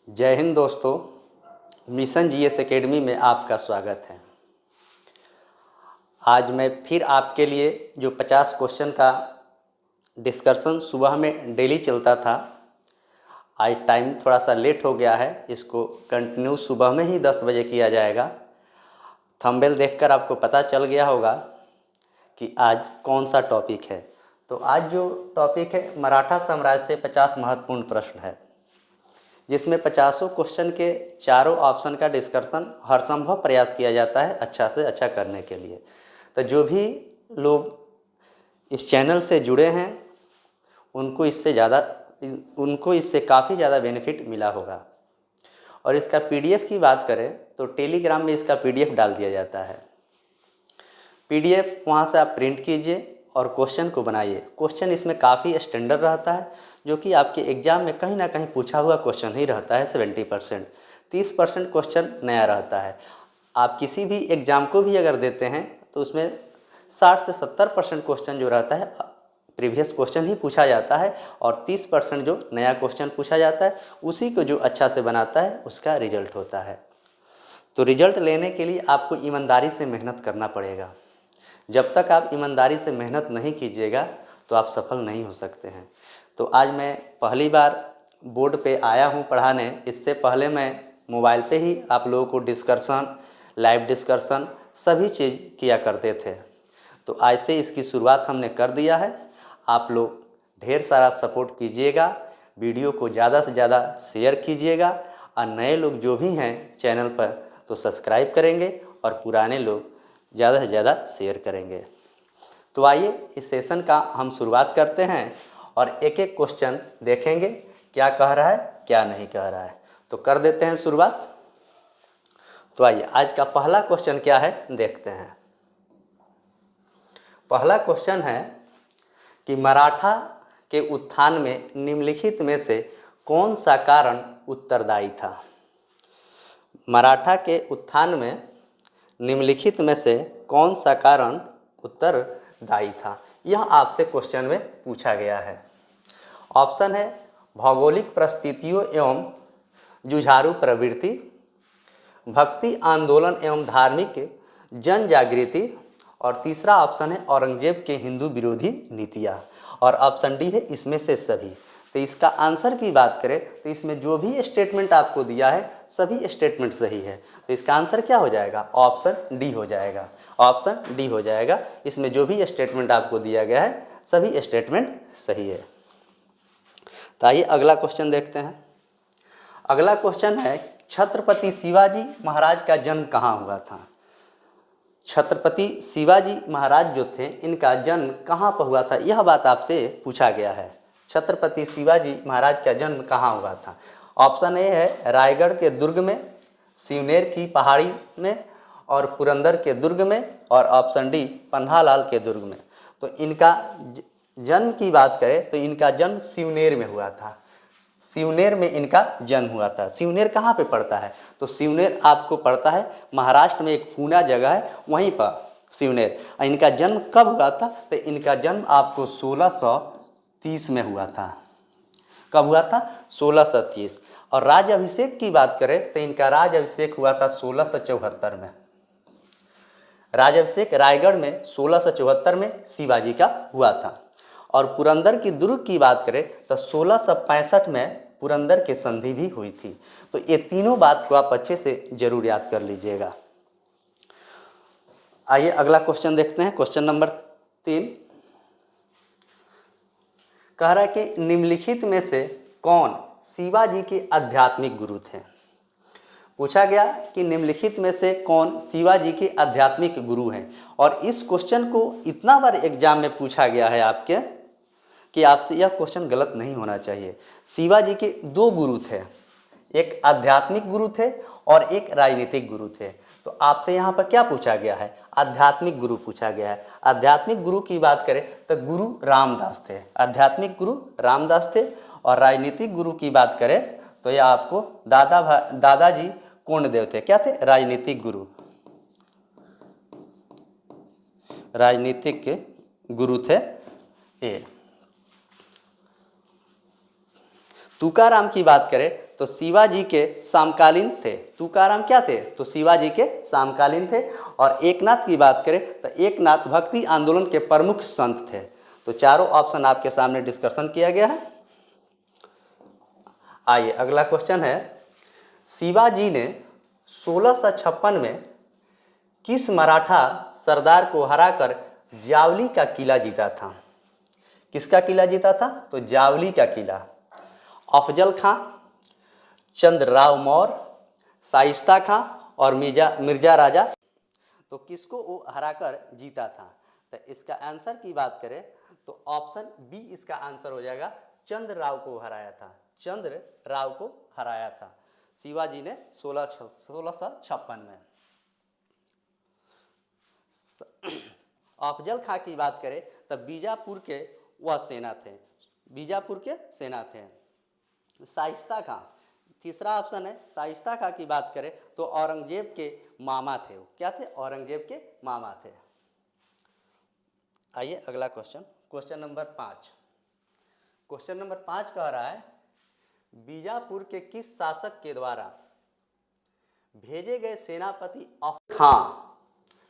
जय हिंद दोस्तों, mission GS academy में आपका स्वागत है। आज मैं फिर आपके लिए जो 50 क्वेश्चन का डिस्कशन सुबह में डेली चलता था, आज टाइम थोड़ा सा लेट हो गया है। इसको कंटिन्यू सुबह में ही 10 बजे किया जाएगा। थंबनेल देखकर आपको पता चल गया होगा कि आज कौन सा टॉपिक है। तो आज जो टॉपिक है, मराठा साम्राज्य से 50 महत्वपूर्ण प्रश्न है, जिसमें 50 क्वेश्चन के चारों ऑप्शन का डिस्कशन हर संभव प्रयास किया जाता है अच्छा से अच्छा करने के लिए। तो जो भी लोग इस चैनल से जुड़े हैं उनको इससे काफ़ी ज़्यादा बेनिफिट मिला होगा। और इसका पीडीएफ की बात करें तो टेलीग्राम में इसका पीडीएफ डाल दिया जाता है। पीडीएफ वहाँ से आप प्रिंट कीजिए और क्वेश्चन को बनाइए। क्वेश्चन इसमें काफ़ी स्टैंडर्ड रहता है, जो कि आपके एग्ज़ाम में कहीं ना कहीं पूछा हुआ क्वेश्चन ही रहता है। 70%, 30% क्वेश्चन नया रहता है। आप किसी भी एग्ज़ाम को भी अगर देते हैं तो उसमें 60 से 70% क्वेश्चन जो रहता है प्रीवियस क्वेश्चन ही पूछा जाता है, और 30% जो नया क्वेश्चन पूछा जाता है उसी को जो अच्छा से बनाता है उसका रिजल्ट होता है। तो रिजल्ट लेने के लिए आपको ईमानदारी से मेहनत करना पड़ेगा। जब तक आप ईमानदारी से मेहनत नहीं कीजिएगा तो आप सफल नहीं हो सकते हैं। तो आज मैं पहली बार बोर्ड पे आया हूँ पढ़ाने। इससे पहले मैं मोबाइल पे ही आप लोगों को डिस्कशन, लाइव डिस्कशन सभी चीज़ किया करते थे। तो आज से इसकी शुरुआत हमने कर दिया है। आप लोग ढेर सारा सपोर्ट कीजिएगा, वीडियो को ज़्यादा से ज़्यादा शेयर कीजिएगा, और नए लोग जो भी हैं चैनल पर तो सब्सक्राइब करेंगे, और पुराने लोग ज़्यादा से ज़्यादा शेयर करेंगे। तो आइए इस सेशन का हम शुरुआत करते हैं और एक एक क्वेश्चन देखेंगे क्या कह रहा है क्या नहीं कह रहा है। तो कर देते हैं शुरुआत। तो आइए आज का पहला क्वेश्चन क्या है देखते हैं। पहला क्वेश्चन है कि मराठा के उत्थान में निम्नलिखित में से कौन सा कारण उत्तरदायी था। मराठा के उत्थान में निम्नलिखित में से कौन सा कारण उत्तरदायी था, यह आपसे क्वेश्चन में पूछा गया है। ऑप्शन है भौगोलिक परिस्थितियों एवं जुझारू प्रवृत्ति, भक्ति आंदोलन एवं धार्मिक जन जागृति, और तीसरा ऑप्शन है औरंगजेब के हिंदू विरोधी नीतियाँ, और ऑप्शन डी है इसमें से सभी। तो इसका आंसर की बात करें तो इसमें जो भी स्टेटमेंट आपको दिया है सभी स्टेटमेंट सही है। तो इसका आंसर क्या हो जाएगा? ऑप्शन डी हो जाएगा। ऑप्शन डी हो जाएगा। इसमें जो भी स्टेटमेंट आपको दिया गया है सभी स्टेटमेंट सही है। तो आइए अगला क्वेश्चन देखते हैं। अगला क्वेश्चन है छत्रपति शिवाजी महाराज का जन्म कहाँ हुआ था। छत्रपति शिवाजी महाराज जो थे इनका जन्म कहाँ पर हुआ था, यह बात आपसे पूछा गया है। छत्रपति शिवाजी महाराज का जन्म कहाँ हुआ था। ऑप्शन ए है रायगढ़ के दुर्ग में, सिवनेर की पहाड़ी में, और पुरंदर के दुर्ग में, और ऑप्शन डी पन्हालाल के दुर्ग में। तो इनका जन्म की बात करें तो इनका जन्म सिवनेर में हुआ था। सिवनेर में इनका जन्म हुआ था। सिवनेर कहाँ पे पड़ता है? तो सिवनेर आपको पड़ता है महाराष्ट्र में, एक पूना जगह है वहीं पर सिवनेर। इनका जन्म कब हुआ था? तो इनका जन्म आपको 1630 में हुआ था। कब हुआ था? 1630। और राज अभिषेक की बात करें तो इनका राज अभिषेक हुआ था 1674 में। राज अभिषेक रायगढ़ में 1674 में शिवाजी का हुआ था। और पुरंदर की दुर्ग की बात करें तो 1665 में पुरंदर की संधि भी हुई थी। तो ये तीनों बात को आप अच्छे से जरूर याद कर लीजिएगा। आइए अगला क्वेश्चन देखते हैं। क्वेश्चन नंबर 3 कह रहा है कि निम्नलिखित में से कौन शिवाजी के आध्यात्मिक गुरु थे। पूछा गया कि निम्नलिखित में से कौन शिवाजी के आध्यात्मिक गुरु हैं। और इस क्वेश्चन को इतना बार एग्जाम में पूछा गया है आपके कि आपसे यह क्वेश्चन गलत नहीं होना चाहिए। शिवाजी के 2 गुरु थे, एक आध्यात्मिक गुरु थे और एक राजनीतिक गुरु थे। तो आपसे यहाँ पर क्या पूछा गया है? आध्यात्मिक गुरु पूछा गया है। आध्यात्मिक गुरु की बात करें तो गुरु रामदास थे। आध्यात्मिक गुरु रामदास थे। और राजनीतिक गुरु की बात करें तो यह आपको दादाजी कोंडदेव थे। क्या थे? राजनीतिक गुरु। राजनीतिक गुरु थे ये। तुकाराम की बात करें तो शिवाजी के समकालीन थे। तुकाराम क्या थे? तो शिवाजी के समकालीन थे। और एकनाथ की बात करें तो एकनाथ भक्ति आंदोलन के प्रमुख संत थे। तो चारों ऑप्शन आपके सामने डिस्कशन किया गया है। आइए अगला क्वेश्चन है, शिवाजी ने 1656 में किस मराठा सरदार को हराकर जावली का किला जीता था? किसका किला जीता था? तो जावली का किला। अफजल खां, चंद्रराव मौर्य, शाइस्ता खां और मिर्जा राजा, तो किसको वो हराकर जीता था? तो इसका आंसर की बात करें तो ऑप्शन बी इसका आंसर हो जाएगा, चंद्रराव को हराया था। चंद्रराव को हराया था शिवाजी ने 1656 में। अफजल खां की बात करें तो बीजापुर के वह सेना थे, बीजापुर के सेना थे। शाइस्ता खां, तीसरा ऑप्शन है, शाइस्ता खां की बात करें तो औरंगजेब के मामा थे। क्या थे? औरंगजेब के मामा थे। आइए अगला question, question number 5। Question number 5 कह रहा है, बीजापुर के किस शासक के द्वारा भेजे गए सेनापति अफजल खां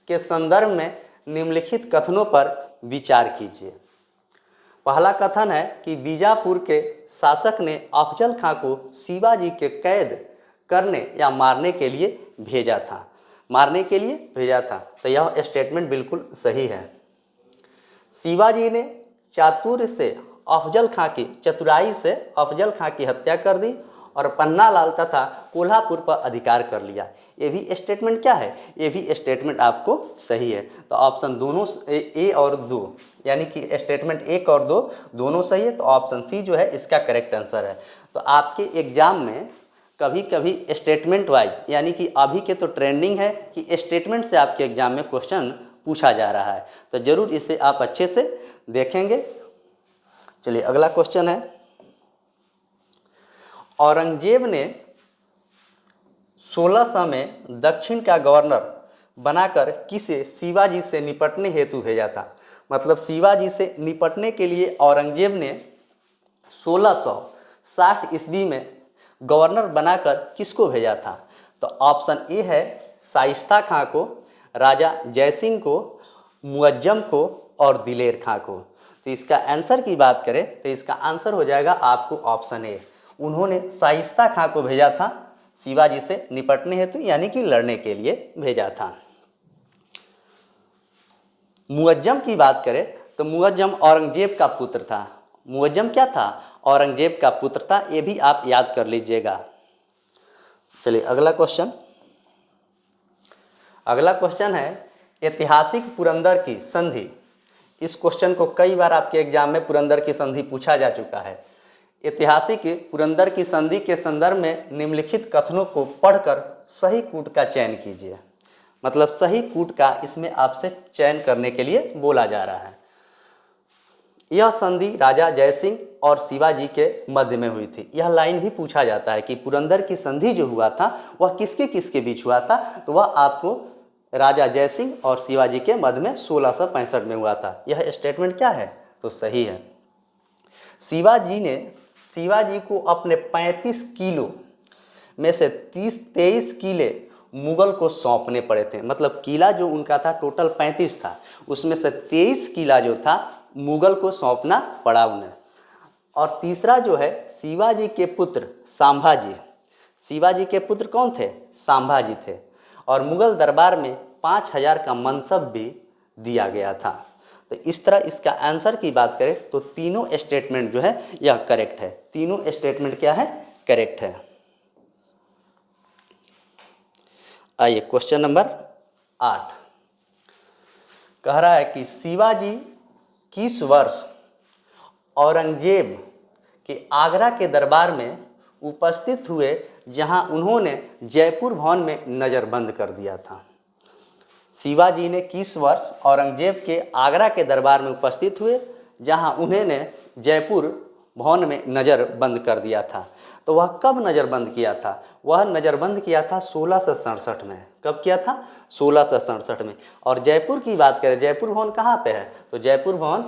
के संदर्भ में निम्नलिखित कथनों पर विचार कीजिए। पहला कथन है कि बीजापुर के शासक ने अफजल खां को शिवाजी के कैद करने या मारने के लिए भेजा था। मारने के लिए भेजा था, तो यह स्टेटमेंट बिल्कुल सही है। शिवाजी ने चातुर्य से अफजल खां की चतुराई से अफजल खां की हत्या कर दी और पन्नालाल तथा कोल्हापुर पर अधिकार कर लिया। ये भी स्टेटमेंट क्या है? ये भी स्टेटमेंट आपको सही है। तो ऑप्शन दोनों ए और 2, यानी कि स्टेटमेंट 1 और 2 दोनों सही है। तो ऑप्शन सी जो है इसका करेक्ट आंसर है। तो आपके एग्जाम में कभी कभी स्टेटमेंट वाइज, यानी कि अभी के तो ट्रेंडिंग है कि स्टेटमेंट से आपके एग्जाम में क्वेश्चन पूछा जा रहा है, तो ज़रूर इसे आप अच्छे से देखेंगे। चलिए अगला क्वेश्चन है, औरंगजेब ने 1600 में दक्षिण का गवर्नर बनाकर किसे शिवाजी से निपटने हेतु भेजा था? मतलब शिवाजी से निपटने के लिए औरंगजेब ने 1660 ईस्वी में गवर्नर बनाकर किसको भेजा था? तो ऑप्शन ए है, शाइस्ता खां को, राजा जयसिंह को, मुअज्जम को और दिलेर खां को। तो इसका आंसर की बात करें तो इसका आंसर हो जाएगा आपको ऑप्शन ए। उन्होंने शाइस्ता खां को भेजा था शिवाजी से निपटने हेतु, यानी कि लड़ने के लिए भेजा था। मुअज्जम की बात करें तो मुअज्जम औरंगजेब का पुत्र था। मुअज्जम क्या था? औरंगजेब का पुत्र था। ये भी आप याद कर लीजिएगा। चलिए अगला क्वेश्चन, अगला क्वेश्चन है ऐतिहासिक पुरंदर की संधि। इस क्वेश्चन को कई बार आपके एग्जाम में पुरंदर की संधि पूछा जा चुका है। ऐतिहासिक पुरंदर की संधि के संदर्भ में निम्नलिखित कथनों को पढ़कर सही कूट का चयन कीजिए। मतलब सही कूट का इसमें आपसे चयन करने के लिए बोला जा रहा है। यह संधि राजा जयसिंह और शिवाजी के मध्य में हुई थी। यह लाइन भी पूछा जाता है कि पुरंदर की संधि जो हुआ था वह किसके किसके बीच हुआ था? तो वह आपको राजा जयसिंह और शिवाजी के मध्य में 1665 में हुआ था। यह स्टेटमेंट क्या है? तो सही है। शिवाजी को अपने 35 किलो में से 23 किले मुगल को सौंपने पड़े थे। मतलब किला जो उनका था टोटल 35 था, उसमें से 23 किला जो था मुगल को सौंपना पड़ा उन्हें। और तीसरा जो है शिवाजी के पुत्र संभाजी। शिवाजी के पुत्र कौन थे? संभाजी थे। और मुगल दरबार में 5000 का मनसब भी दिया गया था। तो इस तरह इसका आंसर की बात करें तो तीनों स्टेटमेंट जो है यह करेक्ट है। तीनों स्टेटमेंट क्या है? करेक्ट है। आइए क्वेश्चन नंबर 8 कह रहा है कि शिवाजी किस वर्ष औरंगजेब के आगरा के दरबार में उपस्थित हुए जहां उन्होंने जयपुर भवन में नज़रबंद कर दिया था? शिवाजी ने किस वर्ष औरंगजेब के आगरा के दरबार में उपस्थित हुए जहां उन्होंने जयपुर भवन में नज़रबंद कर दिया था? तो वह कब नज़रबंद किया था? वह नज़रबंद किया था 1667 में। कब किया था? 1667 में। और जयपुर की बात करें, जयपुर भवन कहाँ पे है? तो जयपुर भवन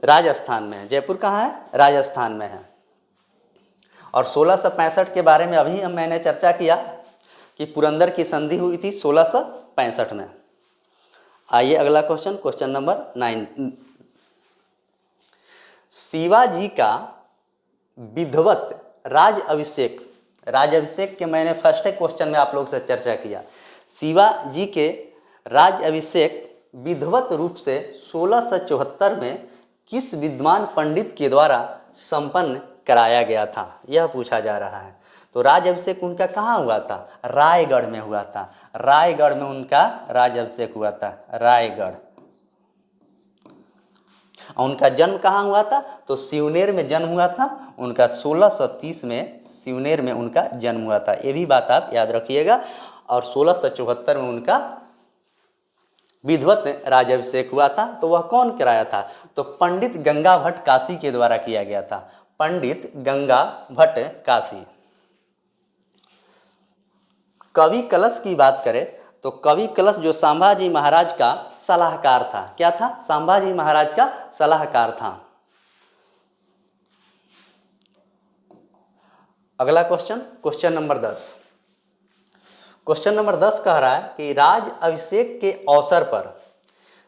राजस्थान में है। जयपुर कहाँ है? राजस्थान में है। और 1665 के बारे में अभी मैंने चर्चा किया कि पुरंदर की संधि हुई थी 1665 में। आइए अगला क्वेश्चन, क्वेश्चन नंबर 9। शिवाजी का विधिवत राज अभिषेक के मैंने फर्स्ट क्वेश्चन में आप लोग से चर्चा किया। शिवाजी के राज अभिषेक विधिवत रूप से 1674 में किस विद्वान पंडित के द्वारा संपन्न कराया गया था, यह पूछा जा रहा है। तो राज अभिषेक उनका कहाँ हुआ था? रायगढ़ में हुआ था। रायगढ़ में उनका राज अभिषेक हुआ था, रायगढ़। उनका जन्म कहाँ हुआ था? तो सिवनेर में जन्म हुआ था उनका। 1630 में सिवनेर में उनका जन्म हुआ था, ये भी बात आप याद रखिएगा। और 1674 में उनका विधिवत राज्याभिषेक हुआ था। तो वह कौन कराया था? तो पंडित गंगा भट्ट काशी के द्वारा किया गया था, पंडित गंगा भट्ट काशी। कवि कलश की बात करें तो कवि कलश जो संभाजी महाराज का सलाहकार था, क्या था? संभाजी महाराज का सलाहकार था। अगला question, question number 10। Question number 10 कह रहा है कि राज अभिषेक के अवसर पर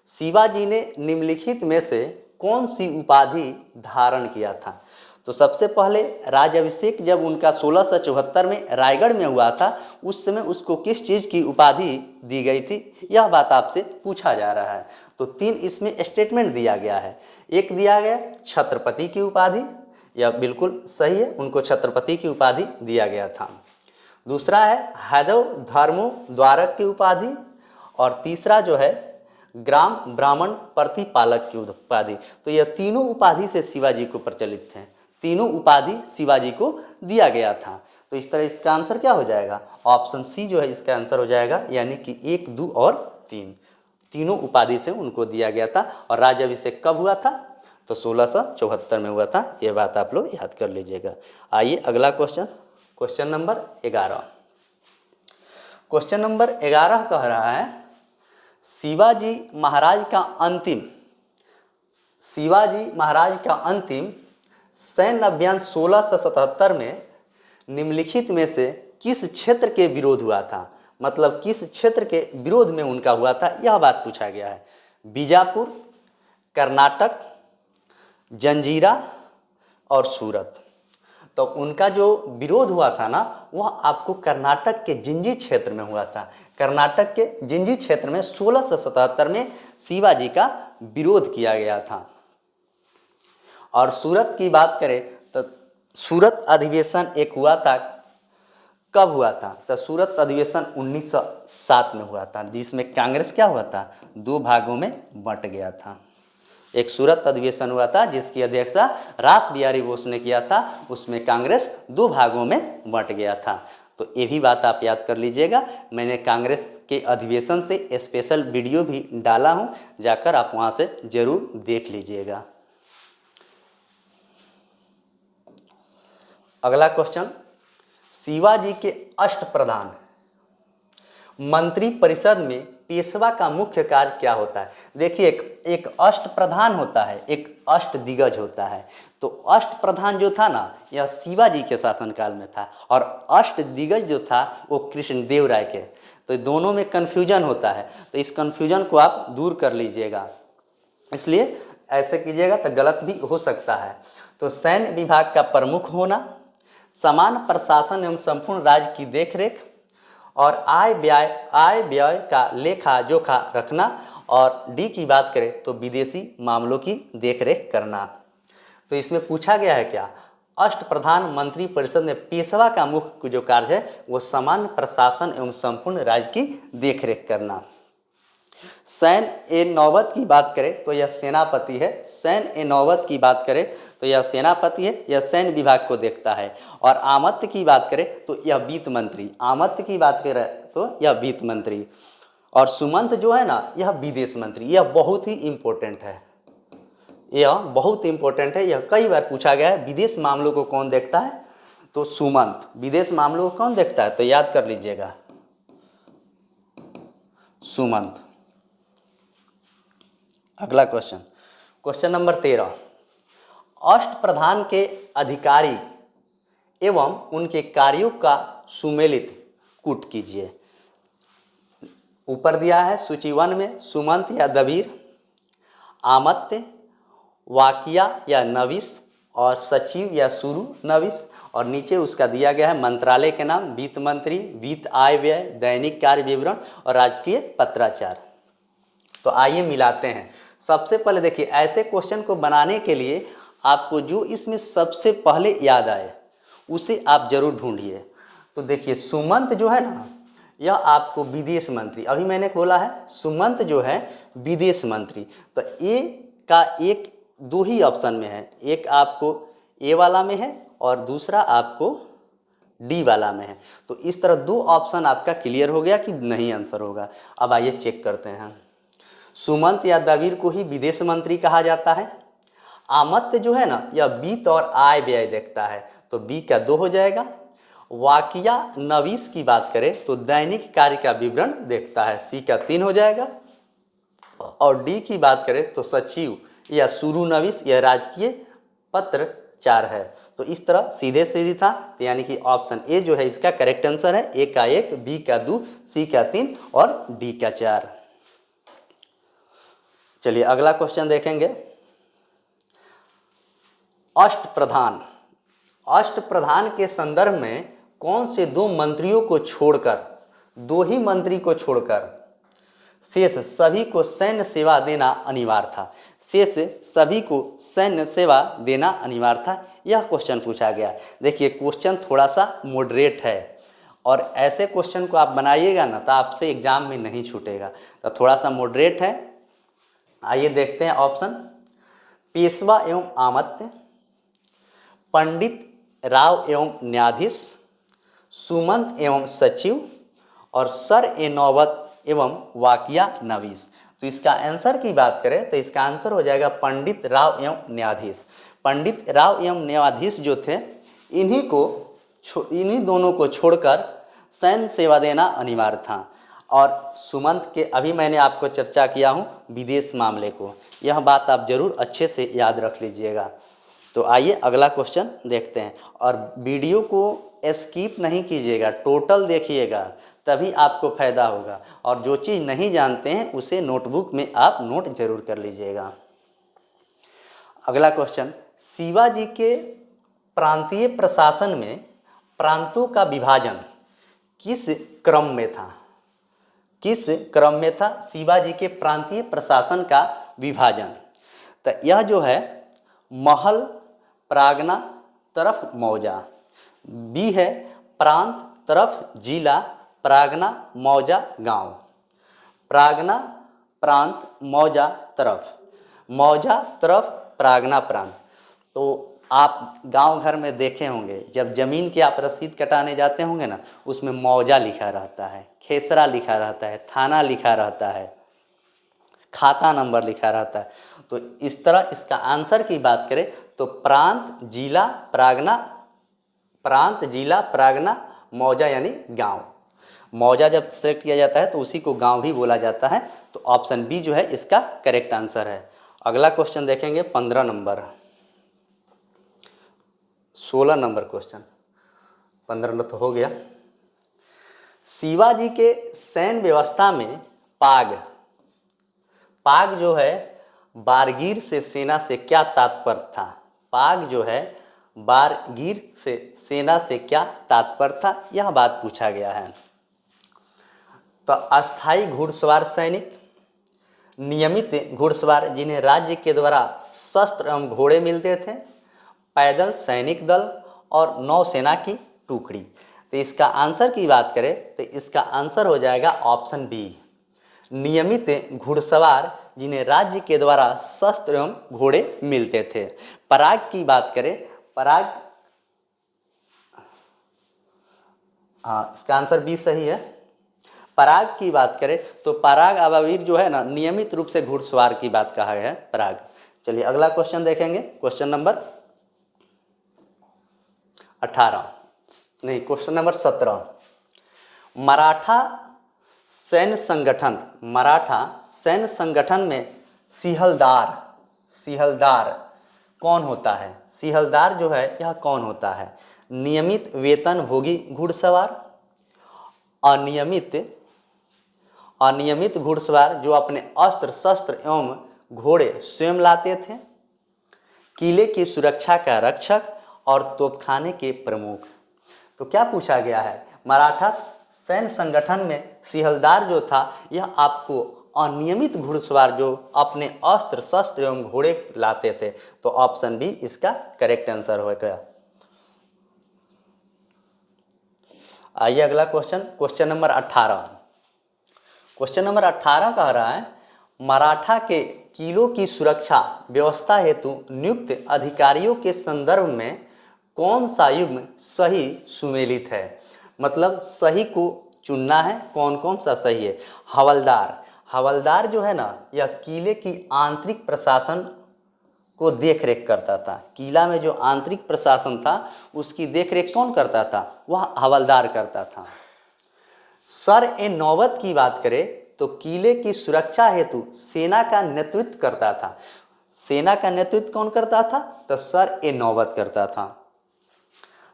शिवाजी ने निम्नलिखित में से कौन सी उपाधि धारण किया था? तो सबसे पहले राज अभिषेक जब उनका 1674 में रायगढ़ में हुआ था, उस समय उसको किस चीज़ की उपाधि दी गई थी, यह बात आपसे पूछा जा रहा है। तो 3 इसमें स्टेटमेंट दिया गया है। एक दिया गया छत्रपति की उपाधि, यह बिल्कुल सही है, उनको छत्रपति की उपाधि दिया गया था। दूसरा है हैदव धर्मो द्वारक की उपाधि, और तीसरा जो है ग्राम ब्राह्मण प्रतिपालक की उपाधि। तो यह तीनों उपाधि से शिवाजी को प्रचलित थे, तीनों उपाधि शिवाजी को दिया गया था। तो इस तरह इसका आंसर क्या हो जाएगा? ऑप्शन सी जो है इसका आंसर हो जाएगा, यानी कि 1, 2 और 3 तीनों उपाधि से उनको दिया गया था। और राज्याभिषेक कब हुआ था? तो 1674 में हुआ था, ये बात आप लोग याद कर लीजिएगा। आइए अगला question, question number 11। Question number 11 कह रहा है शिवाजी महाराज का अंतिम सैन्य अभियान 1677 में निम्नलिखित में से किस क्षेत्र के विरोध हुआ था? मतलब किस क्षेत्र के विरोध में उनका हुआ था, यह बात पूछा गया है। बीजापुर, कर्नाटक, जंजीरा और सूरत। तो उनका जो विरोध हुआ था ना, वह आपको कर्नाटक के जिंजी क्षेत्र में हुआ था। कर्नाटक के जिंजी क्षेत्र में 1677 में शिवाजी का विरोध किया गया था। और सूरत की बात करें तो सूरत अधिवेशन एक हुआ था, कब हुआ था? तो सूरत अधिवेशन 1907 में हुआ था, जिसमें कांग्रेस क्या हुआ था? 2 भागों में बंट गया था। एक सूरत अधिवेशन हुआ था जिसकी अध्यक्षता रास बिहारी बोस ने किया था, उसमें कांग्रेस 2 भागों में बंट गया था। तो ये भी बात आप याद कर लीजिएगा। मैंने कांग्रेस के अधिवेशन से स्पेशल वीडियो भी डाला हूँ, जाकर आप वहाँ से जरूर देख लीजिएगा। अगला क्वेश्चन, शिवाजी के अष्टप्रधान मंत्री परिषद में पेशवा का मुख्य कार्य क्या होता है? देखिए एक अष्टप्रधान होता है, एक अष्टदिग्गज होता है। तो अष्टप्रधान जो था ना, यह शिवाजी के शासनकाल में था, और अष्टदिग्गज जो था वो कृष्णदेव राय के। तो दोनों में कन्फ्यूजन होता है, तो इस कन्फ्यूजन को आप दूर कर लीजिएगा, इसलिए ऐसे कीजिएगा तो गलत भी हो सकता है। तो सैन्य विभाग का प्रमुख होना, समान प्रशासन एवं संपूर्ण राज्य की देखरेख, और आय व्यय का लेखा जोखा रखना, और डी की बात करें तो विदेशी मामलों की देखरेख करना। तो इसमें पूछा गया है क्या? अष्टप्रधान मंत्री परिषद में पेशवा का मुख्य जो कार्य है वो सामान्य प्रशासन एवं संपूर्ण राज्य की देखरेख करना। सैन्य ए नौबत की बात करें तो यह सेनापति है। सैन्य ए नौबत की बात करें तो यह सेनापति है, यह सैन्य विभाग को देखता है। और आमत्य की बात करें तो यह वित्त मंत्री, आमत्य की बात करें तो यह वित्त मंत्री। और सुमंत जो है ना, यह विदेश मंत्री। यह बहुत ही इम्पोर्टेंट है, यह बहुत इम्पोर्टेंट है, यह कई बार पूछा गया है। विदेश मामलों को कौन देखता है? तो सुमंत। विदेश मामलों को कौन देखता है? तो याद कर लीजिएगा, सुमंत। अगला क्वेश्चन, क्वेश्चन नंबर 13। अष्टप्रधान के अधिकारी एवं उनके कार्यों का सुमेलित कूट कीजिए। ऊपर दिया है सूची 1 में सुमंत या दबीर, आमत्य, वाकिया या नविस और सचिव या शुरू नविस, और नीचे उसका दिया गया है मंत्रालय के नाम वित्त मंत्री, वित्त आय व्यय, दैनिक कार्य विवरण और राजकीय पत्राचार। तो आइए मिलाते हैं। सबसे पहले देखिए, ऐसे क्वेश्चन को बनाने के लिए आपको जो इसमें सबसे पहले याद आए उसे आप जरूर ढूंढिए। तो देखिए सुमंत जो है ना, यह आपको विदेश मंत्री, अभी मैंने बोला है सुमंत जो है विदेश मंत्री, तो ए का एक दो ही ऑप्शन में है, एक आपको ए वाला में है और दूसरा आपको डी वाला में है। तो इस तरह दो ऑप्शन आपका क्लियर हो गया कि नहीं आंसर होगा। अब आइए चेक करते हैं। सुमंत या दबीर को ही विदेश मंत्री कहा जाता है। आमत्य जो है ना, यह वित्त और आय व्यय देखता है, तो बी का 2 हो जाएगा। वाकिया नवीस की बात करें तो दैनिक कार्य का विवरण देखता है, सी का 3 हो जाएगा। और डी की बात करें तो सचिव या शुरू नवीस, यह राजकीय पत्राचार है। तो इस तरह सीधे सीधी था, तो यानी कि ऑप्शन ए जो है इसका करेक्ट आंसर है। ए का 1, बी का 2, सी का 3 और डी का 4। चलिए अगला क्वेश्चन देखेंगे। अष्टप्रधान, अष्टप्रधान के संदर्भ में कौन से दो मंत्रियों को छोड़कर, दो ही मंत्री को छोड़कर शेष सभी को सैन्य सेवा देना अनिवार्य था? शेष सभी को सैन्य सेवा देना अनिवार्य था, यह क्वेश्चन पूछा गया। देखिए क्वेश्चन थोड़ा सा मॉडरेट है और ऐसे क्वेश्चन को आप बनाइएगा ना तो आपसे एग्जाम में नहीं छूटेगा, तो थोड़ा सा मॉडरेट है। आइए देखते हैं ऑप्शन। पेशवा एवं आमत्य, पंडित राव एवं न्यायाधीश, सुमंत एवं सचिव और सर ए नौबत एवं वाकिया नवीस। तो इसका आंसर की बात करें तो इसका आंसर हो जाएगा पंडित राव एवं न्यायाधीश। पंडित राव एवं न्यायाधीश जो थे, इन्हीं दोनों को छोड़कर सैन्य सेवा देना अनिवार्य था। और सुमंत के अभी मैंने आपको चर्चा किया हूँ विदेश मामले को, यह बात आप जरूर अच्छे से याद रख लीजिएगा। तो आइए अगला क्वेश्चन देखते हैं, और वीडियो को स्किप नहीं कीजिएगा, टोटल देखिएगा, तभी आपको फायदा होगा। और जो चीज़ नहीं जानते हैं उसे नोटबुक में आप नोट जरूर कर लीजिएगा। अगला क्वेश्चन, शिवाजी के प्रांतीय प्रशासन में प्रांतों का विभाजन किस क्रम में था? किस क्रम में था शिवाजी के प्रांतीय प्रशासन का विभाजन? तो यह जो है महल प्रागना तरफ मौजा, बी है प्रांत तरफ जिला, प्रागना मौजा गांव, प्रागना प्रांत मौजा तरफ, मौजा तरफ प्रागना प्रांत। तो आप गांव घर में देखे होंगे जब ज़मीन की आप रसीद कटाने जाते होंगे ना, उसमें मौजा लिखा रहता है, खेसरा लिखा रहता है, थाना लिखा रहता है, खाता नंबर लिखा रहता है। तो इस तरह इसका आंसर की बात करें तो प्रांत जिला प्रागना, प्रांत जिला प्रागना मौजा यानी गांव। मौजा जब सेलेक्ट किया जाता है तो उसी को गांव भी बोला जाता है। तो ऑप्शन बी जो है इसका करेक्ट आंसर है। अगला क्वेश्चन देखेंगे 15 नंबर, 16 नंबर क्वेश्चन, 15 तो हो गया। शिवाजी के सैन्य व्यवस्था में पाग, पाग जो है बारगीर से सेना से क्या तात्पर्य था? पाग जो है बारगीर से सेना से क्या तात्पर्य था, यह बात पूछा गया है। तो अस्थाई घुड़सवार सैनिक, नियमित घुड़सवार जिन्हें राज्य के द्वारा शस्त्र एवं घोड़े मिलते थे, पैदल सैनिक दल और नौसेना की टुकड़ी। तो इसका आंसर की बात करें तो इसका आंसर हो जाएगा ऑप्शन बी, नियमित घुड़सवार जिन्हें राज्य के द्वारा शस्त्र एवं घोड़े मिलते थे। पराग की बात करें, पराग, हाँ इसका आंसर बी सही है। पराग की बात करें तो पराग अबावीर जो है ना, नियमित रूप से घुड़सवार की बात कहा गया है पराग। चलिए अगला क्वेश्चन देखेंगे, क्वेश्चन नंबर 18 नहीं क्वेश्चन नंबर 17। मराठा सैन्य संगठन, मराठा सैन्य संगठन में सिहलदार, सिहलदार कौन होता है? सिहलदार जो है यह कौन होता है? नियमित वेतनभोगी घुड़सवार, अनियमित घुड़सवार जो अपने अस्त्र शस्त्र एवं घोड़े स्वयं लाते थे, किले की सुरक्षा का रक्षक और तोपखाने के प्रमुख। तो क्या पूछा गया है, मराठा सैन्य संगठन में सिहलदार जो था यह आपको अनियमित घुड़सवार जो अपने अस्त्र शस्त्र एवं घोड़े लाते थे। तो ऑप्शन बी इसका करेक्ट आंसर होगा। आइए अगला क्वेश्चन नंबर 18। क्वेश्चन नंबर 18 कह रहा है, मराठा के किलों की सुरक्षा व्यवस्था हेतु नियुक्त अधिकारियों के संदर्भ में कौन सा युग्म सही सुमेलित है। मतलब सही को चुनना है, कौन कौन सा सही है। हवलदार जो है ना, यह किले की आंतरिक प्रशासन को देखरेख करता था। किला में जो आंतरिक प्रशासन था उसकी देखरेख कौन करता था, वह हवलदार करता था। सर ए नौबत की बात करें तो किले की सुरक्षा हेतु सेना का नेतृत्व करता था। सेना का नेतृत्व कौन करता था, तो सर ए नौबत करता था।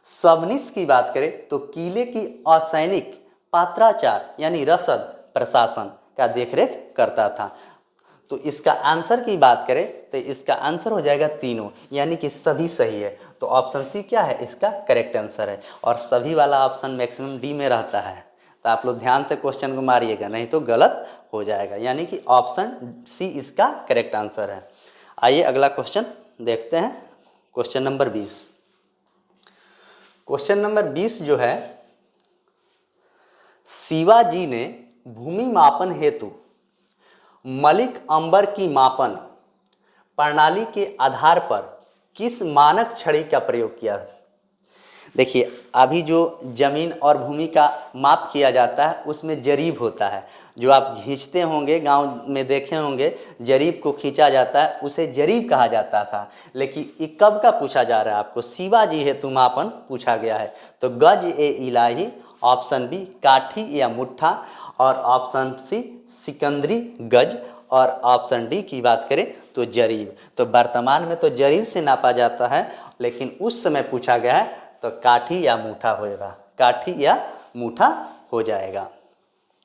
सबनिस की बात करें तो किले की असैनिक पात्राचार यानी रसद प्रशासन का देखरेख करता था। तो इसका आंसर की बात करें तो इसका आंसर हो जाएगा तीनों, यानी कि सभी सही है। तो ऑप्शन सी क्या है, इसका करेक्ट आंसर है। और सभी वाला ऑप्शन मैक्सिमम डी में रहता है, तो आप लोग ध्यान से क्वेश्चन को मारिएगा, नहीं तो गलत हो जाएगा। यानी कि ऑप्शन सी इसका करेक्ट आंसर है। आइए अगला क्वेश्चन देखते हैं, क्वेश्चन नंबर 20। क्वेश्चन नंबर 20 जो है, शिवाजी ने भूमि मापन हेतु मलिक अंबर की मापन प्रणाली के आधार पर किस मानक छड़ी का प्रयोग किया। देखिए, अभी जो जमीन और भूमि का माप किया जाता है उसमें जरीब होता है, जो आप खींचते होंगे, गांव में देखे होंगे, जरीब को खींचा जाता है, उसे जरीब कहा जाता था। लेकिन ये कब का पूछा जा रहा है आपको, शिवाजी हेतु मापन पूछा गया है। तो गज ए इलाही, ऑप्शन बी काठी या मुट्ठा, और ऑप्शन सी सिकंदरी गज, और ऑप्शन डी की बात करें तो जरीब। तो वर्तमान में तो जरीब से नापा जाता है, लेकिन उस समय पूछा गया है तो काठी या मूठा होएगा, काठी या मूठा हो जाएगा।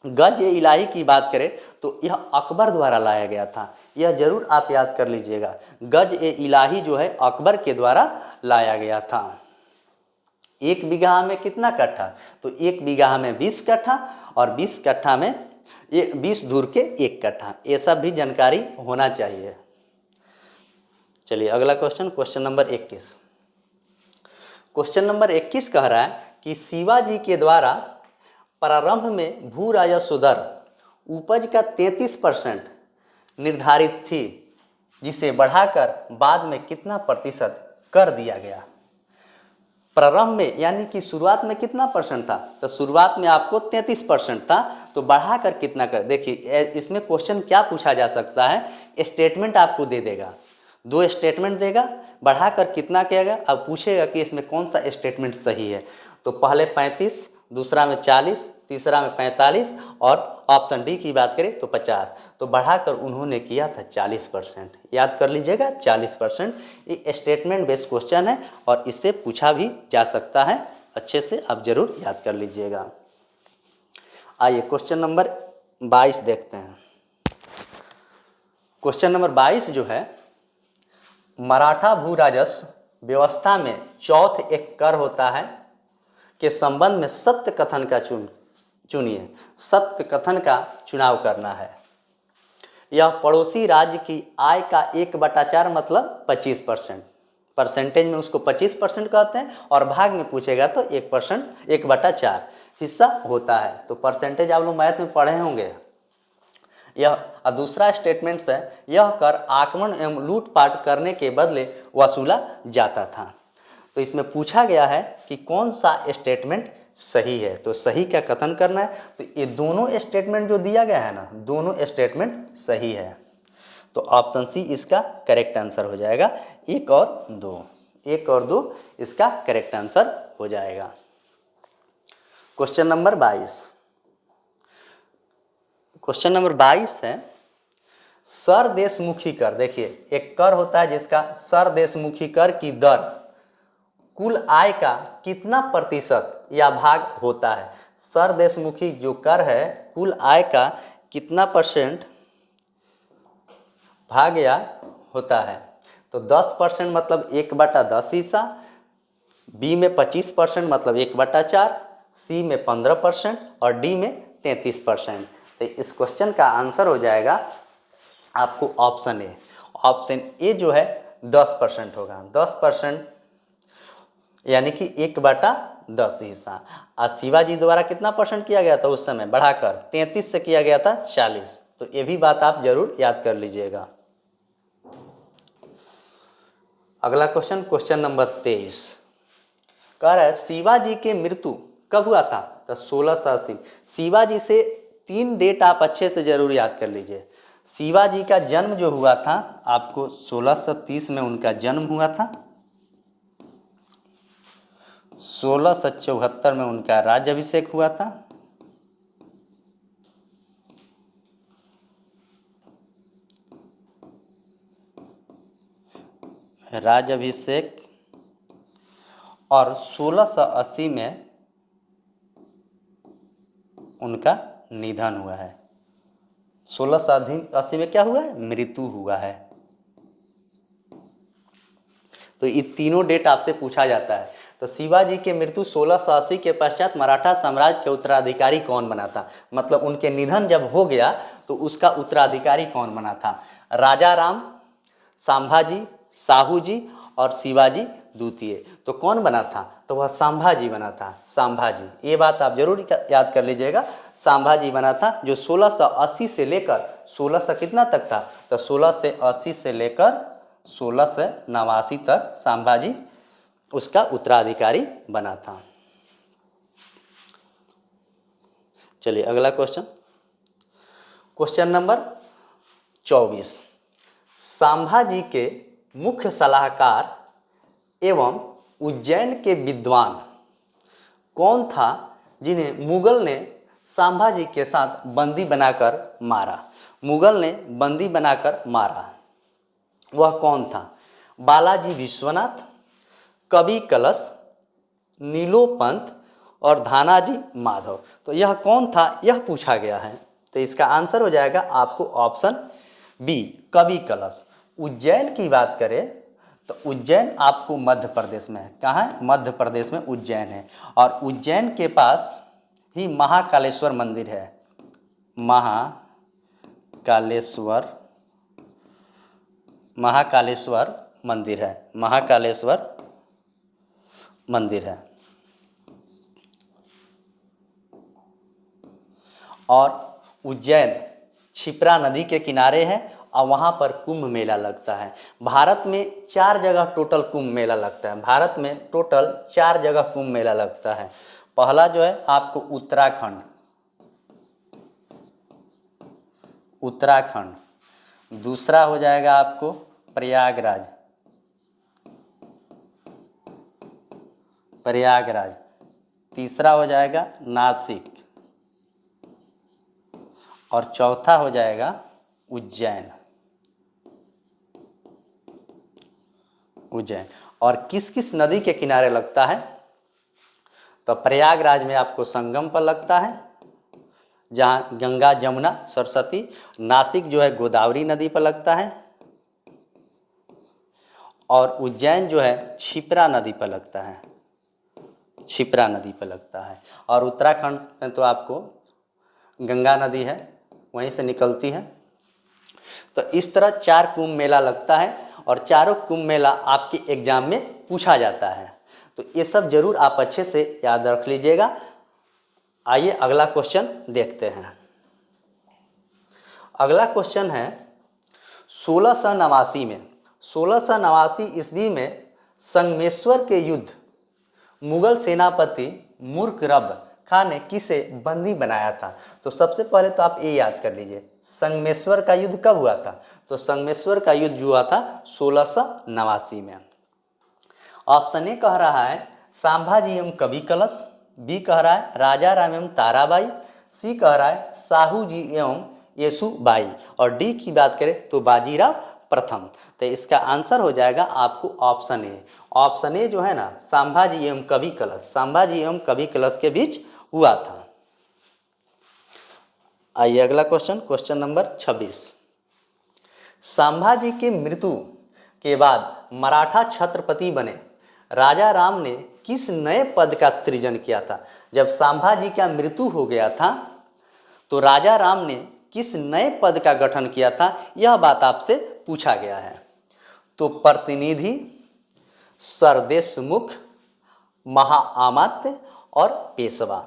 गज ए इलाही की बात करें तो यह अकबर द्वारा लाया गया था, यह जरूर आप याद कर लीजिएगा। गज ए इलाही जो है अकबर के द्वारा लाया गया था। 1 बीघा में कितना कट्ठा, तो 1 बीघा में 20 कट्ठा, और 20 कट्ठा में 20 धूर के 1 कट्ठा, ये सब भी जानकारी होना चाहिए। चलिए अगला क्वेश्चन नंबर 21। क्वेश्चन नंबर 21 कह रहा है कि शिवाजी के द्वारा प्रारंभ में भू राजस्व दर उपज का 33% निर्धारित थी, जिसे बढ़ाकर बाद में कितना प्रतिशत कर दिया गया। प्रारंभ में यानी कि शुरुआत में कितना परसेंट था, तो शुरुआत में आपको 33% था, तो बढ़ाकर कितना कर। देखिए इसमें क्वेश्चन क्या पूछा जा सकता है, स्टेटमेंट आपको दे देगा, 2 स्टेटमेंट देगा, बढ़ाकर कितना कहेगा, अब पूछेगा कि इसमें कौन सा स्टेटमेंट सही है। तो पहले 35, दूसरा में 40, तीसरा में 45, और ऑप्शन डी की बात करें तो 50। तो बढ़ाकर उन्होंने किया था 40%, याद कर लीजिएगा 40%। ये स्टेटमेंट बेस्ड क्वेश्चन है और इससे पूछा भी जा सकता है, अच्छे से आप जरूर याद कर लीजिएगा। आइए क्वेश्चन नंबर 22 देखते हैं। क्वेश्चन नंबर 22 जो है, मराठा भू राजस्व व्यवस्था में चौथ एक कर होता है के संबंध में सत्य कथन का चुनिए। सत्य कथन का चुनाव करना है। यह पड़ोसी राज्य की आय का 1/4 मतलब 25%, परसेंटेज में उसको 25% कहते हैं, और भाग में पूछेगा तो 1%, 1/4 हिस्सा होता है। तो परसेंटेज आप लोग मैथ में पढ़े होंगे। यह दूसरा स्टेटमेंट है, यह कर आक्रमण एवं लूटपाट करने के बदले वसूला जाता था। तो इसमें पूछा गया है कि कौन सा स्टेटमेंट सही है, तो सही का कथन करना है। तो ये दोनों स्टेटमेंट जो दिया गया है ना, दोनों स्टेटमेंट सही है। तो ऑप्शन सी इसका करेक्ट आंसर हो जाएगा। 1 और 2 इसका करेक्ट आंसर हो जाएगा। Question number 22। क्वेश्चन नंबर 22 है, सरदेशमुखी कर। देखिए एक कर होता है जिसका सरदेशमुखी कर की दर कुल आय का कितना प्रतिशत या भाग होता है? सर देशमुखी जो कर है कुल आय का कितना परसेंट भाग या होता है? तो 10% मतलब 1/10 हिस्सा, बी में 25% मतलब 1/4, सी में 15% और डी में 33%। तो इस क्वेश्चन का आंसर हो जाएगा आपको ऑप्शन ए। ऑप्शन ए जो है 10% होगा। 10% यानी कि 1/10 हिस्सा। और शिवाजी द्वारा कितना परसेंट किया गया था उस समय? बढ़ाकर 33 से किया गया था 40। तो ये भी बात आप जरूर याद कर लीजिएगा। अगला क्वेश्चन, क्वेश्चन नंबर 23 कह रहा है शिवाजी के मृत्यु कब हुआ था? तो 1680। शिवाजी से 3 डेट आप अच्छे से जरूर याद कर लीजिए। शिवाजी का जन्म जो हुआ था आपको 1630 में उनका जन्म हुआ था। 1674 में उनका राज्याभिषेक हुआ था। राज्याभिषेक और 1680 में उनका निधन हुआ है। 1680 में क्या हुआ है? मृत्यु हुआ है। तो ये तीनों डेट आपसे पूछा जाता है। तो शिवाजी के मृत्यु 1680 के पश्चात मराठा साम्राज्य के उत्तराधिकारी कौन बना था? मतलब उनके निधन जब हो गया तो उसका उत्तराधिकारी कौन बना था? राजा राम, संभाजी, साहू जी और शिवाजी द्वितीय। तो कौन बना था? तो वह संभाजी बना था। संभाजी, ये बात आप जरूर याद कर लीजिएगा। संभाजी बना था जो 1680 से लेकर 1600 कितना तक था? तो 1680 से लेकर 1689 तक संभाजी उसका उत्तराधिकारी बना था। चलिए अगला क्वेश्चन, क्वेश्चन नंबर 24। संभाजी के मुख्य सलाहकार एवं उज्जैन के विद्वान कौन था जिन्हें मुगल ने संभाजी के साथ बंदी बनाकर मारा? मुगल ने बंदी बनाकर मारा, वह कौन था? बालाजी विश्वनाथ, कवि कलश, नीलोपंत और धानाजी माधव। तो यह कौन था, यह पूछा गया है। तो इसका आंसर हो जाएगा आपको ऑप्शन बी, कवि कलश। उज्जैन की बात करें तो उज्जैन आपको मध्य प्रदेश में है। कहाँ है? मध्य प्रदेश में उज्जैन है। और उज्जैन के पास ही महाकालेश्वर मंदिर है। महाकालेश्वर मंदिर है। महाकालेश्वर मंदिर है। और उज्जैन क्षिप्रा नदी के किनारे है और वहाँ पर कुंभ मेला लगता है। भारत में 4 जगह टोटल कुंभ मेला लगता है। भारत में टोटल 4 जगह कुंभ मेला लगता है। पहला जो है आपको उत्तराखंड, दूसरा हो जाएगा आपको प्रयागराज, तीसरा हो जाएगा नासिक और चौथा हो जाएगा उज्जैन। और किस किस नदी के किनारे लगता है? तो प्रयागराज में आपको संगम पर लगता है जहाँ गंगा, जमुना, सरस्वती। नासिक जो है गोदावरी नदी पर लगता है। और उज्जैन जो है क्षिप्रा नदी पर लगता है। और उत्तराखंड में तो आपको गंगा नदी है, वहीं से निकलती है। तो इस तरह 4 कुंभ मेला लगता है और चारों कुंभ मेला आपके एग्जाम में पूछा जाता है। तो ये सब जरूर आप अच्छे से याद रख लीजिएगा। आइए अगला क्वेश्चन देखते हैं। अगला क्वेश्चन है 1689 ईस्वी में संगमेश्वर के युद्ध मुगल सेनापति मुर्करब खान ने किसे बंदी बनाया था? तो सबसे पहले तो आप ये याद कर लीजिए, संगमेश्वर का युद्ध कब हुआ था? तो संगमेश्वर का युद्ध हुआ था 1689 में। ऑप्शन ए कह रहा है संभाजी एवं कवि कलश, बी कह रहा है राजा राम एवं ताराबाई, सी कह रहा है साहू जी एवं येसुबाई और डी की बात करें तो बाजीराव प्रथम। तो इसका आंसर हो जाएगा आपको ऑप्शन ए। ऑप्शन ए जो है ना, संभाजी एवं कवि कलश, संभाजी एवं कवि कलश के बीच हुआ था। आइए अगला क्वेश्चन, क्वेश्चन नंबर 26। संभाजी की मृत्यु के बाद मराठा छत्रपति बने राजा राम ने किस नए पद का सृजन किया था? जब संभाजी का मृत्यु हो गया था तो राजा राम ने किस नए पद का गठन किया था, यह बात आपसे पूछा गया है। तो प्रतिनिधि, सरदेशमुख, महाआमात्य और पेशवा।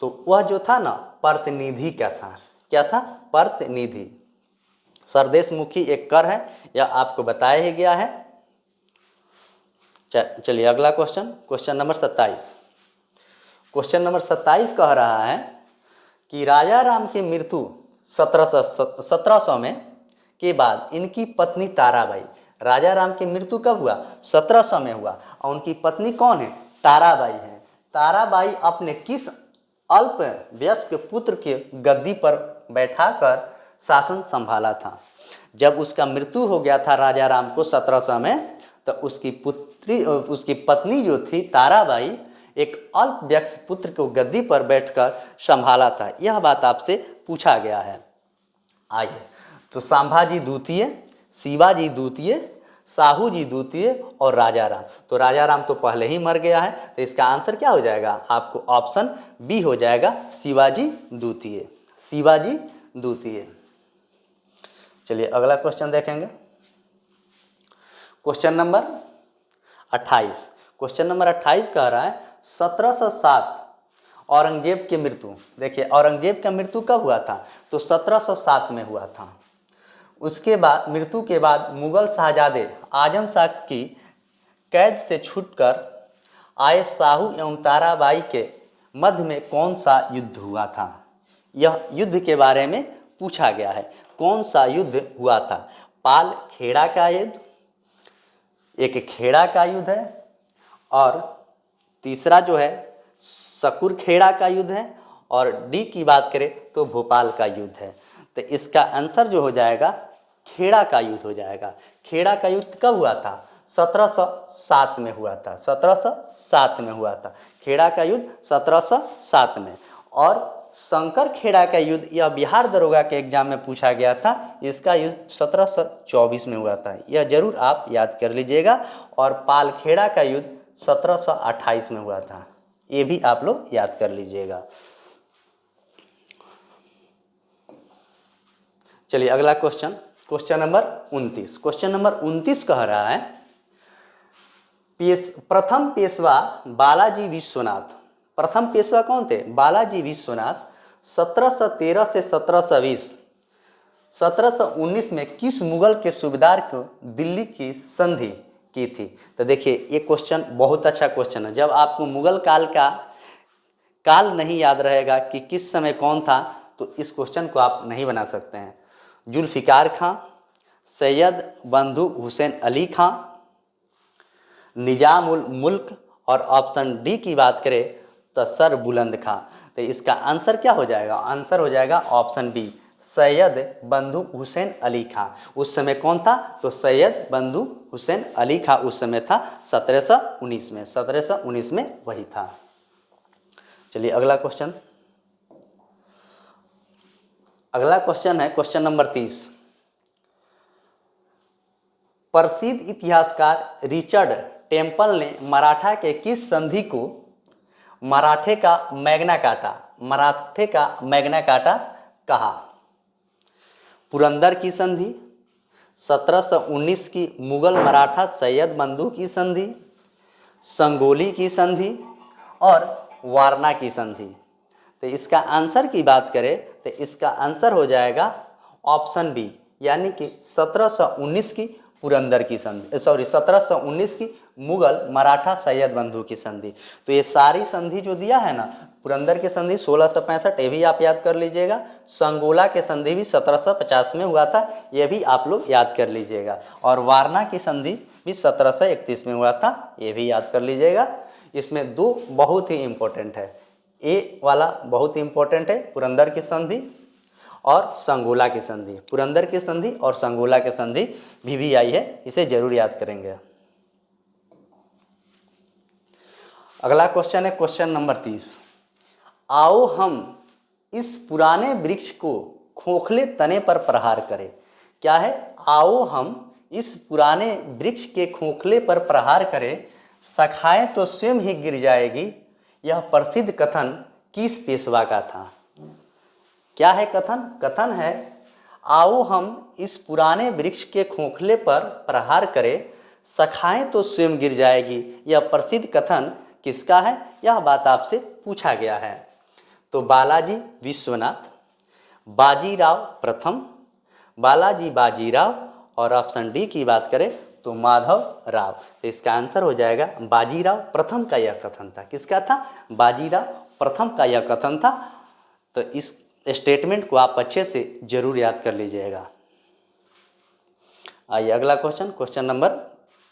तो वह जो था ना प्रतिनिधि क्या था, क्या था? प्रतिनिधि। सरदेशमुखी एक कर है, यह आपको बताया ही गया है। चलिए अगला question, question number 27। Question number 27 कह रहा है कि राजा राम की मृत्यु 1700 में के बाद इनकी पत्नी ताराबाई, राजा राम की मृत्यु कब हुआ? 1700 में हुआ। और उनकी पत्नी कौन है? ताराबाई है। ताराबाई अपने किस अल्प वयस्क पुत्र के गद्दी पर बैठाकर शासन संभाला था? जब उसका मृत्यु हो गया था राजा राम को 1700 में, तो उसकी पत्नी जो थी ताराबाई एक अल्प वयस्क पुत्र को गद्दी पर बैठकर संभाला था। यह बात आपसे पूछा गया है। आइए, तो संभाजी द्वितीय, शिवाजी द्वितीय, साहू जी द्वितीय और राजा राम। तो राजा राम तो पहले ही मर गया है, तो इसका आंसर क्या हो जाएगा? आपको ऑप्शन बी हो जाएगा, शिवाजी द्वितीय, शिवाजी द्वितीय। चलिए अगला क्वेश्चन देखेंगे, क्वेश्चन नंबर 28। क्वेश्चन नंबर 28 कह रहा है 1707 औरंगजेब की मृत्यु। देखिए औरंगजेब का मृत्यु कब हुआ था? तो 1707 में हुआ था। उसके बाद मृत्यु के बाद मुगल शहजादे आजम शाह की कैद से छूटकर आए साहू एवं ताराबाई के मध्य में कौन सा युद्ध हुआ था? यह युद्ध के बारे में पूछा गया है। कौन सा युद्ध हुआ था? पाल खेड़ा का युद्ध, एक खेड़ा का युद्ध है, और तीसरा जो है सकुर खेड़ा का युद्ध है, और डी की बात करें तो भोपाल का युद्ध है। तो इसका आंसर जो हो जाएगा खेड़ा का युद्ध हो जाएगा। खेड़ा का युद्ध कब हुआ था? 1707 में हुआ था, 1707 में हुआ था खेड़ा का युद्ध, 1707 में। और शंकर खेड़ा का युद्ध यह बिहार दरोगा के एग्जाम में पूछा गया था। इसका युद्ध 1724 में हुआ था, यह जरूर आप याद कर लीजिएगा। और पाल खेड़ा का युद्ध 1728 में हुआ था, ये भी आप लोग याद कर लीजिएगा। चलिए अगला question, question number 29। Question number 29 कह रहा है प्रथम पेशवा बालाजी विश्वनाथ। प्रथम पेशवा कौन थे? बालाजी विश्वनाथ 1713 से 1720, 1719 में किस मुगल के सूबेदार को दिल्ली की संधि की थी? तो देखिए ये क्वेश्चन बहुत अच्छा क्वेश्चन है। जब आपको मुगल काल का काल नहीं याद रहेगा कि किस समय कौन था, तो इस क्वेश्चन को आप नहीं बना सकते हैं। जुल्फिकार खां, सैयद बंधु हुसैन अली खां, निजाम उल मुल्क, और ऑप्शन डी की बात करें तो सर बुलंद खां। तो इसका आंसर क्या हो जाएगा? आंसर हो जाएगा ऑप्शन बी, सैयद बंधु हुसैन अली खां। उस समय कौन था? तो सैयद बंधु हुसैन अली खां उस समय था 1719 में, 1719 में वही था। चलिए अगला क्वेश्चन, अगला क्वेश्चन है क्वेश्चन नंबर 30। प्रसिद्ध इतिहासकार रिचर्ड टेम्पल ने मराठा के किस संधि को मराठे का मैग्ना कार्टा कहा? पुरंदर की संधि, 1719 की मुगल मराठा सैयद बंधु की संधि, संगोली की संधि और वारना की संधि। तो इसका आंसर की बात करें तो इसका आंसर हो जाएगा ऑप्शन बी, यानी कि 1719 की पुरंदर की संधि, 1719 की मुगल मराठा सैयद बंधु की संधि। तो ये सारी संधि जो दिया है ना, पुरंदर की संधि 1665, ये भी आप याद कर लीजिएगा। संगोला के संधि भी 1750 में हुआ था, ये भी आप लोग याद कर लीजिएगा। और वारना की संधि भी 1731 में हुआ था, ये भी याद कर लीजिएगा। इसमें दो बहुत ही इम्पोर्टेंट है, ए वाला बहुत ही इम्पोर्टेंट है पुरंदर की संधि, और संगोला की संधि, पुरंदर की संधि और संगोला की संधि भी आई है, इसे जरूर याद करेंगे। अगला क्वेश्चन है क्वेश्चन नंबर 30। आओ हम इस पुराने वृक्ष को खोखले तने पर प्रहार करें। क्या है? आओ हम इस पुराने वृक्ष के खोखले पर प्रहार करें, शाखाएं तो स्वयं ही गिर जाएगी। यह प्रसिद्ध कथन किस पेशवा का था? क्या है कथन? कथन है आओ हम इस पुराने वृक्ष के खोखले पर प्रहार करें, शाखाएं तो स्वयं गिर जाएगी। यह प्रसिद्ध कथन किसका है? यह बात आपसे पूछा गया है। तो बालाजी विश्वनाथ, बाजीराव प्रथम, बालाजी बाजीराव, और ऑप्शन डी की बात करें तो माधव राव। तो इसका आंसर हो जाएगा बाजीराव प्रथम का यह कथन था। किसका था? बाजीराव प्रथम का यह कथन था। तो इस स्टेटमेंट को आप अच्छे से जरूर याद कर लीजिएगा। आइए अगला क्वेश्चन, क्वेश्चन नंबर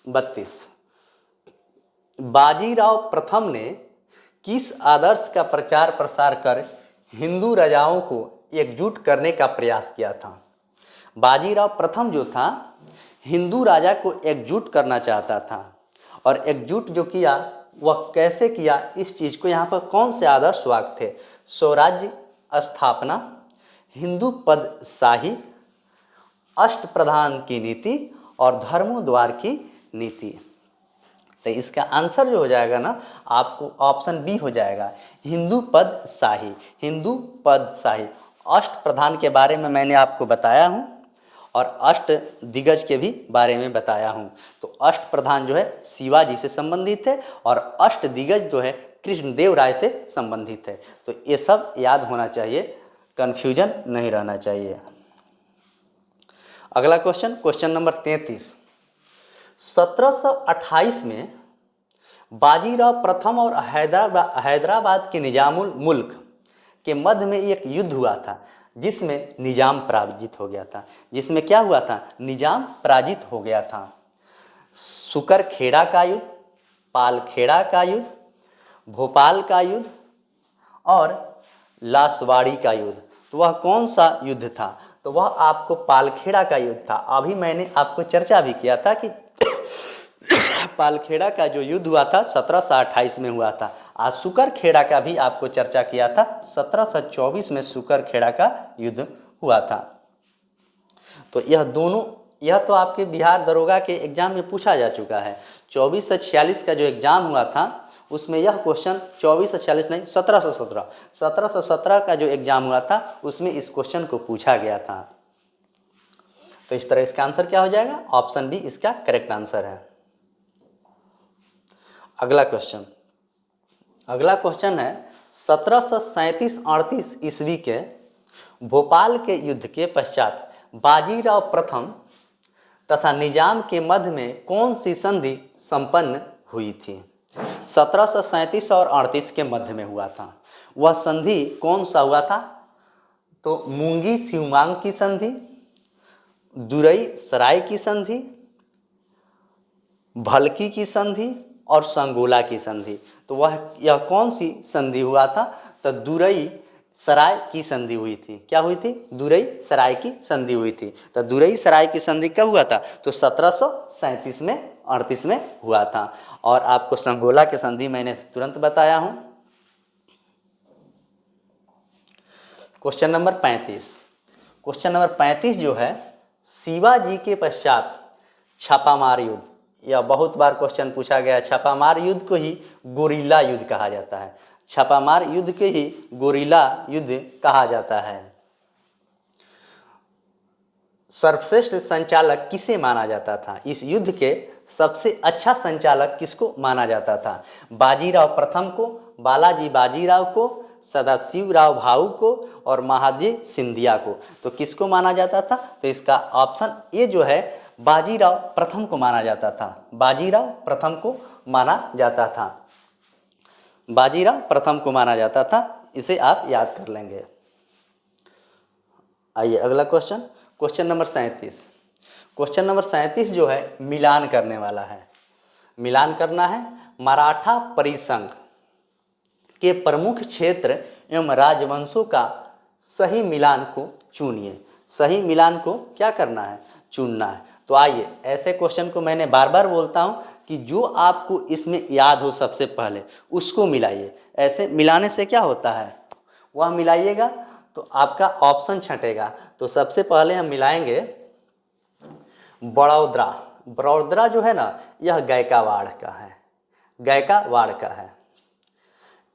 32। बाजीराव प्रथम ने किस आदर्श का प्रचार प्रसार कर हिंदू राजाओं को एकजुट करने का प्रयास किया था? बाजीराव प्रथम जो था हिंदू राजा को एकजुट करना चाहता था, और एकजुट जो किया वह कैसे किया? इस चीज़ को यहाँ पर कौन से आदर्श वाक्य थे? स्वराज्य स्थापना, हिंदू पद शाही, अष्ट प्रधान की नीति और धर्मोद्वार की नीति। तो इसका आंसर जो हो जाएगा ना, आपको ऑप्शन बी हो जाएगा, हिंदू पद शाही। हिंदू पद शाही। अष्ट प्रधान के बारे में मैंने आपको बताया हूँ और अष्ट दिग्गज के भी बारे में बताया हूँ। तो अष्ट प्रधान जो है शिवाजी से संबंधित है और अष्ट दिग्गज जो है कृष्णदेव राय से संबंधित है। तो ये सब याद होना चाहिए, कन्फ्यूजन नहीं रहना चाहिए। अगला क्वेश्चन, क्वेश्चन नंबर 33। 1728 में बाजीराव प्रथम और हैदराबाद के निजामुल मुल्क के मध्य में एक युद्ध हुआ था, जिसमें निजाम पराजित हो गया था। जिसमें क्या हुआ था? निजाम पराजित हो गया था। सुकरखेड़ा का युद्ध, पालखेड़ा का युद्ध, भोपाल का युद्ध और लासवाड़ी का युद्ध। तो वह कौन सा युद्ध था? तो वह आपको पालखेड़ा का युद्ध था। अभी मैंने आपको चर्चा भी किया था कि पालखेड़ा का जो युद्ध हुआ था 1728 में हुआ था। आज सुकरखेड़ा का भी आपको चर्चा किया था, 1724 में सुकरखेड़ा का युद्ध हुआ था। तो यह दोनों, यह तो आपके बिहार दरोगा के एग्जाम में पूछा जा चुका है। 24 से 46 का जो एग्जाम हुआ था उसमें यह क्वेश्चन 24 से 46 नहीं, 1717 का जो एग्जाम हुआ था उसमें इस क्वेश्चन को पूछा गया था। तो इस तरह इसका आंसर क्या हो जाएगा? ऑप्शन बी इसका करेक्ट आंसर है। अगला क्वेश्चन, अगला क्वेश्चन है 1737-38 ईस्वी के भोपाल के युद्ध के पश्चात बाजीराव प्रथम तथा निजाम के मध्य में कौन सी संधि संपन्न हुई थी? 1737 और 38 के मध्य में हुआ था। वह संधि कौन सा हुआ था? तो मूंगी सिउमांग की संधि, दुरई सराय की संधि, भलकी की संधि और संगोला की संधि। तो यह कौन सी संधि हुआ था? तो दुरई सराय की संधि हुई थी। क्या हुई थी? दुरई सराय की संधि हुई थी। तो दुरई सराय की संधि कब हुआ था? तो 1737 में 38 में हुआ था। और आपको संगोला की संधि मैंने तुरंत बताया हूं। Question number 35। क्वेश्चन नंबर 35 जो है शिवाजी के पश्चात छापामार युद्ध, यह बहुत बार क्वेश्चन पूछा गया। छापामार युद्ध को ही गोरिल्ला युद्ध कहा जाता है। छापामार युद्ध के ही गोरिल्ला युद्ध कहा जाता है। सर्वश्रेष्ठ संचालक किसे माना जाता था? इस युद्ध के सबसे अच्छा संचालक किसको माना जाता था? बाजीराव प्रथम को, बालाजी बाजीराव को, सदाशिवराव भाऊ को और महादजी सिंधिया को। तो किसको माना जाता था? तो इसका ऑप्शन ए जो है बाजीराव प्रथम को माना जाता था। बाजीराव प्रथम को माना जाता था। बाजीराव प्रथम को माना जाता था। इसे आप याद कर लेंगे। आइए अगला question, question number 37। Question number 37 जो है मिलान करने वाला है। मिलान करना है मराठा परिसंघ के प्रमुख क्षेत्र एवं राजवंशों का सही मिलान को चुनिए। सही मिलान को क्या करना है? चुनना है। तो आइए, ऐसे क्वेश्चन को मैंने बार बार बोलता हूँ कि जो आपको इसमें याद हो सबसे पहले उसको मिलाइए। ऐसे मिलाने से क्या होता है, वह मिलाइएगा तो आपका ऑप्शन छंटेगा। तो सबसे पहले हम मिलाएंगे बड़ौदरा। बड़ौदरा जो है ना, यह गायकवाड़ का है, गायकवाड़ का है।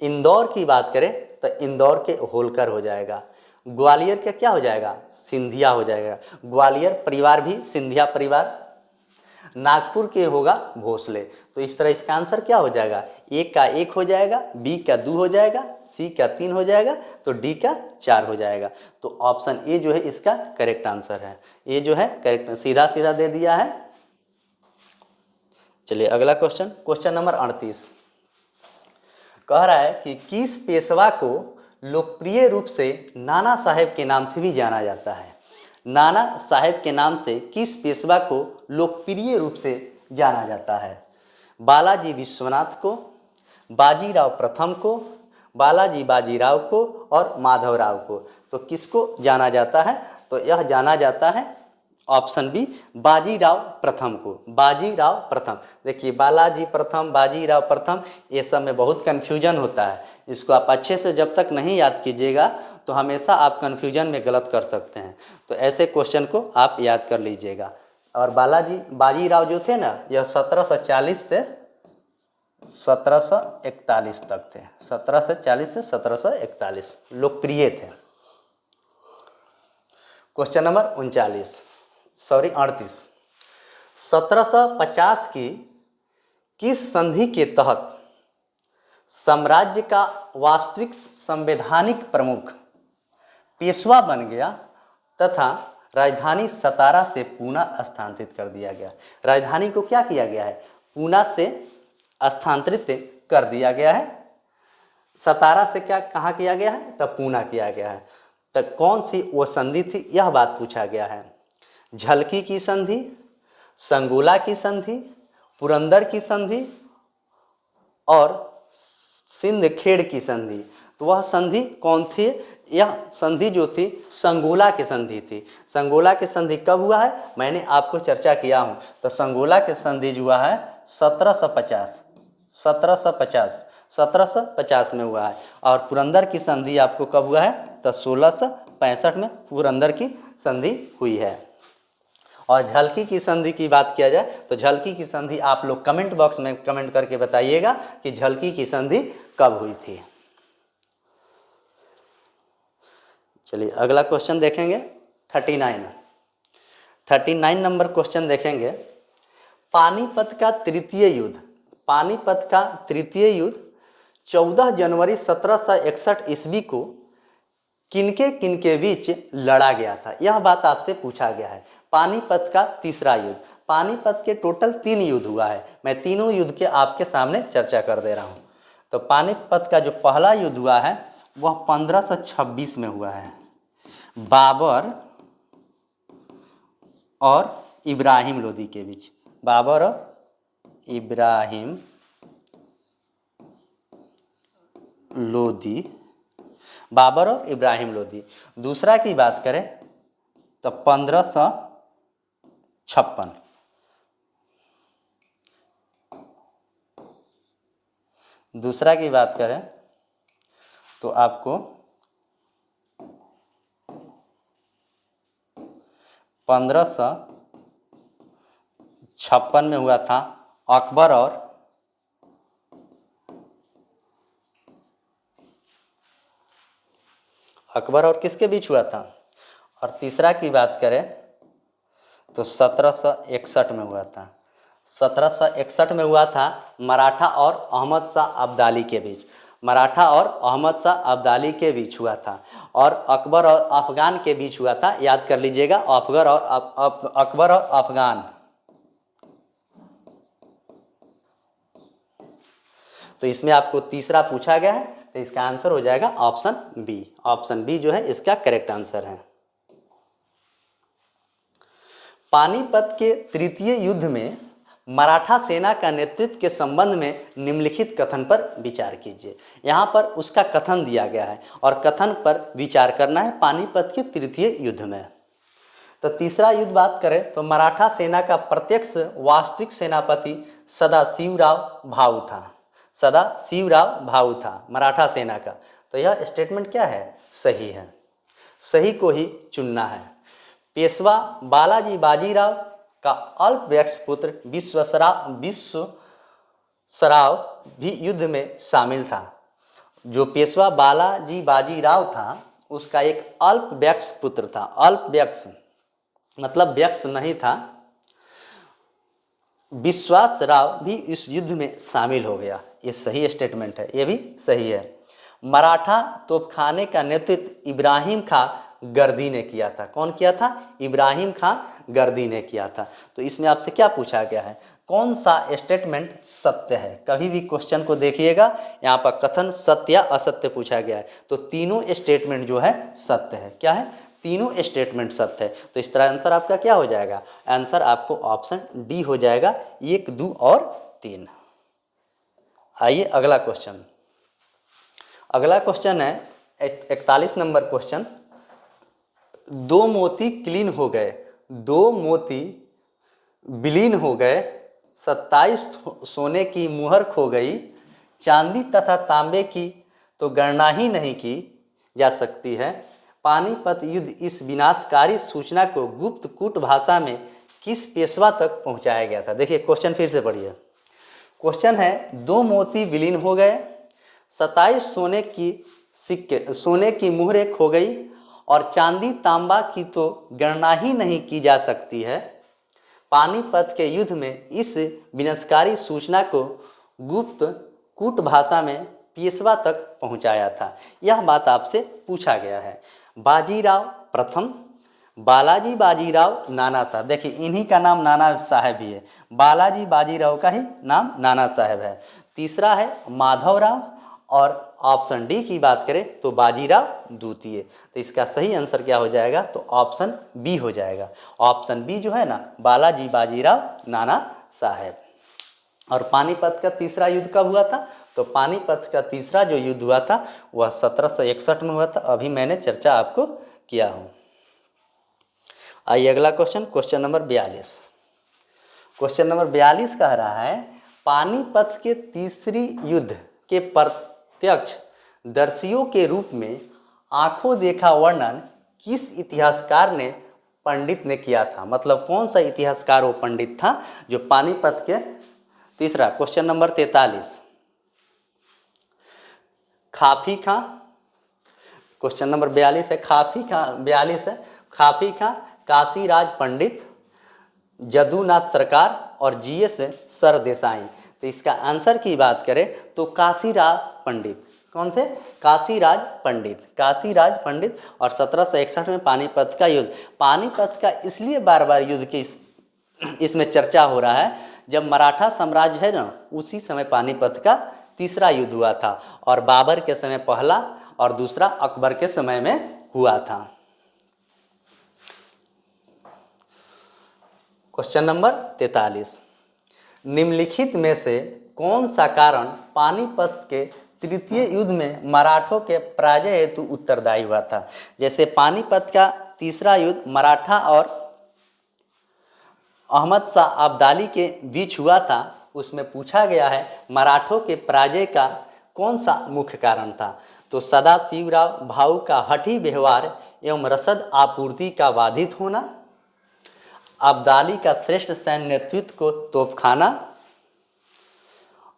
इंदौर की बात करें तो इंदौर के होलकर हो जाएगा। ग्वालियर का क्या हो जाएगा? सिंधिया हो जाएगा। ग्वालियर परिवार भी सिंधिया परिवार। नागपुर के होगा भोसले। तो इस तरह इसका आंसर क्या हो जाएगा? एक का 1 हो जाएगा, बी का 2 हो जाएगा, सी का 3 हो जाएगा, तो डी का 4 हो जाएगा। तो ऑप्शन ए जो है इसका करेक्ट आंसर है। ये जो है करेक्ट, सीधा सीधा दे दिया है। चलिए अगला क्वेश्चन, क्वेश्चन नंबर 38 कह रहा है कि किस पेशवा को लोकप्रिय रूप से नाना साहेब के नाम से भी जाना जाता है? नाना साहेब के नाम से किस पेशवा को लोकप्रिय रूप से जाना जाता है? बालाजी विश्वनाथ को, बाजीराव प्रथम को, बालाजी बाजीराव को और माधवराव को। तो किसको जाना जाता है? तो यह जाना जाता है ऑप्शन बी, बाजीराव प्रथम को। बाजीराव प्रथम, देखिए बालाजी प्रथम, बाजीराव प्रथम, ये सब में बहुत कन्फ्यूजन होता है। इसको आप अच्छे से जब तक नहीं याद कीजिएगा तो हमेशा आप कन्फ्यूजन में गलत कर सकते हैं। तो ऐसे क्वेश्चन को आप याद कर लीजिएगा। और बाजीराव जो थे ना, यह 1740 से 1741 तक थे। 1740 से 1741 लोकप्रिय थे। क्वेश्चन नंबर 38 1750 की किस संधि के तहत साम्राज्य का वास्तविक संवैधानिक प्रमुख पेशवा बन गया तथा राजधानी सतारा से पूना स्थानांतरित कर दिया गया? राजधानी को क्या किया गया है? पूना से स्थानांतरित कर दिया गया है। सतारा से क्या कहाँ किया गया है? तब पूना किया गया है। तो कौन सी वो संधि थी, यह बात पूछा गया है। झलकी की संधि, संगोला की संधि, पुरंदर की संधि और सिंदखेड़ की संधि। तो वह संधि कौन थी? यह संधि जो थी संगोला की संधि थी। संगोला की संधि कब हुआ है? मैंने आपको चर्चा किया हूँ। तो संगोला की संधि जो हुआ है 1750 में हुआ है। और पुरंदर की संधि आपको कब हुआ है? तो 1665 में पुरंदर की संधि हुई है। और झलकी की संधि की बात किया जाए तो झलकी की संधि आप लोग कमेंट बॉक्स में कमेंट करके बताइएगा कि झलकी की संधि कब हुई थी। चलिए अगला क्वेश्चन देखेंगे 39 नंबर क्वेश्चन देखेंगे। पानीपत का तृतीय युद्ध 14 जनवरी 1761 ईस्वी को किनके बीच लड़ा गया था? यह बात आपसे पूछा गया है। पानीपत का तीसरा युद्ध। पानीपत के टोटल 3 युद्ध हुआ है। मैं तीनों युद्ध के आपके सामने चर्चा कर दे रहा हूँ। तो पानीपत का जो पहला युद्ध हुआ है वह 1526 में हुआ है। बाबर और इब्राहिम लोदी के बीच। बाबर और इब्राहिम लोदी। बाबर और इब्राहिम लोदी। दूसरा की बात करें तो 1556। दूसरा की बात करें तो आपको 1556 में हुआ था। अकबर और किसके बीच हुआ था? और तीसरा की बात करें तो 1761 में हुआ था। 1761 में हुआ था मराठा और अहमद शाह अब्दाली के बीच। मराठा और अहमद शाह अब्दाली के बीच हुआ था। और अकबर और अफगान के बीच हुआ था। याद कर लीजिएगा, अकबर और अफगान। तो इसमें आपको तीसरा पूछा गया है, तो इसका आंसर हो जाएगा ऑप्शन बी। ऑप्शन बी जो है इसका करेक्ट आंसर है। पानीपत के तृतीय युद्ध में मराठा सेना का नेतृत्व के संबंध में निम्नलिखित कथन पर विचार कीजिए। यहाँ पर उसका कथन दिया गया है और कथन पर विचार करना है पानीपत के तृतीय युद्ध में। तो तीसरा युद्ध बात करें तो मराठा सेना का प्रत्यक्ष वास्तविक सेनापति सदाशिवराव भाऊ था। सदाशिवराव भाऊ था मराठा सेना का। तो यह स्टेटमेंट क्या है? सही है, सही को ही चुनना है। पेशवा बालाजी बाजीराव का अल्पवयस्क पुत्र विश्वसराव भी युद्ध में शामिल था। जो पेशवा बालाजी बाजीराव था उसका एक अल्पवयस्क पुत्र था। अल्पवयस्क मतलब वयस्क नहीं था। विश्वासराव भी इस युद्ध में शामिल हो गया। ये सही स्टेटमेंट है, ये भी सही है। मराठा तोपखाने का नेतृत्व इब्राहिम खां गर्दी ने किया था। कौन किया था? इब्राहिम खां गर्दी ने किया था। तो इसमें आपसे क्या पूछा गया है? कौन सा स्टेटमेंट सत्य है? कभी भी क्वेश्चन को देखिएगा, यहाँ पर कथन सत्य या असत्य पूछा गया है, तो तीनों स्टेटमेंट जो है सत्य है। क्या है? तीनों स्टेटमेंट सत्य है। तो इस तरह आंसर आपका क्या हो जाएगा? आंसर आपको ऑप्शन डी हो जाएगा, 1, 2 और 3। आइए अगला क्वेश्चन। अगला क्वेश्चन है 41 नंबर क्वेश्चन। 2 मोती क्लीन हो गए, 2 मोती विलीन हो गए, 27 सोने की मुहर खो गई, चांदी तथा तांबे की तो गणना ही नहीं की जा सकती है। पानीपत युद्ध इस विनाशकारी सूचना को गुप्त कूट भाषा में किस पेशवा तक पहुंचाया गया था? देखिए क्वेश्चन फिर से पढ़िए। क्वेश्चन है 2 मोती विलीन हो गए, 27 सोने की मुहरें खो गई और चांदी तांबा की तो गणना ही नहीं की जा सकती है। पानीपत के युद्ध में इस विनाशकारी सूचना को गुप्त कूट भाषा में पेशवा तक पहुंचाया था। यह बात आपसे पूछा गया है। बाजीराव प्रथम, बालाजी बाजीराव नाना साहब। देखिए इन्हीं का नाम नाना साहब ही है। बालाजी बाजीराव का ही नाम नाना साहब है। तीसरा है माधवराव और ऑप्शन डी की बात करें तो बाजीराव द्वितीय। तो इसका सही आंसर क्या हो जाएगा? तो ऑप्शन बी हो जाएगा। ऑप्शन बी जो है ना, बालाजी बाजीराव नाना साहब। और पानीपत का तीसरा युद्ध कब हुआ था? तो पानीपत का तीसरा जो युद्ध हुआ था वह 1761 में हुआ था। अभी मैंने चर्चा आपको किया हूँ। आइए अगला question, question number 42। Question number 42 कह रहा है पानीपत के तीसरी युद्ध के प्रत्यक्ष दर्शियों के रूप में आंखों देखा वर्णन किस इतिहासकार ने पंडित ने किया था? मतलब कौन सा इतिहासकार वो पंडित था जो पानीपत के तीसरा। क्वेश्चन नंबर 43 खाफी खां। क्वेश्चन नंबर 42 है खाफी खां। 42 है खाफी खां, काशीराज पंडित, जदुनाथ सरकार और जीएस सरदेसाई। तो इसका आंसर की बात करें तो काशीराज पंडित। कौन थे? काशीराज पंडित। काशीराज पंडित। और 1761 में पानीपत का युद्ध। पानीपत का इसलिए बार बार युद्ध की इसमें चर्चा हो रहा है, जब मराठा साम्राज्य है ना, उसी समय पानीपत का तीसरा युद्ध हुआ था और बाबर के समय पहला और दूसरा अकबर के समय में हुआ था। क्वेश्चन नंबर 43 निम्नलिखित में से कौन सा कारण पानीपत के तृतीय युद्ध में मराठों के पराजय हेतु उत्तरदायी हुआ था? जैसे पानीपत का तीसरा युद्ध मराठा और अहमद शाह अब्दाली के बीच हुआ था, उसमें पूछा गया है मराठों के पराजय का कौन सा मुख्य कारण था? तो सदाशिवराव भाऊ का हठी व्यवहार एवं रसद आपूर्ति का बाधित होना, अब्दाली का श्रेष्ठ सैन्य नेतृत्व को तोपखाना,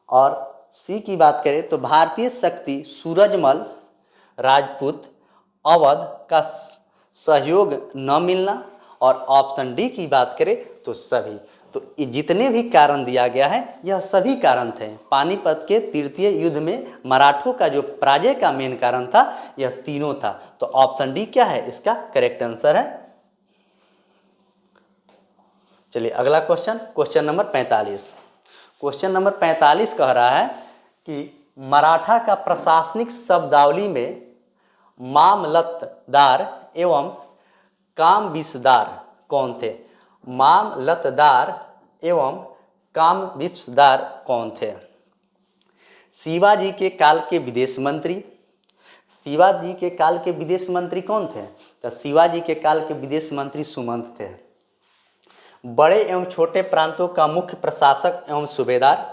और सी की बात करें तो भारतीय शक्ति सूरजमल राजपूत अवध का सहयोग न मिलना, और ऑप्शन डी की बात करें तो सभी। तो जितने भी कारण दिया गया है यह सभी कारण थे। पानीपत के तृतीय युद्ध में मराठों का जो पराजय का मेन कारण था यह तीनों था। तो ऑप्शन डी क्या है? इसका करेक्ट आंसर है। चलिए अगला question, question number 45। Question number 45 कह रहा है कि मराठा का प्रशासनिक शब्दावली में मामलतदार एवं कामबिसदार कौन थे? मामलतदार एवं काम विप्सदार कौन थे? शिवाजी के काल के विदेश मंत्री। शिवाजी के काल के विदेश मंत्री कौन थे? तो शिवाजी के काल के विदेश मंत्री सुमंत थे। बड़े एवं छोटे प्रांतों का मुख्य प्रशासक एवं सूबेदार।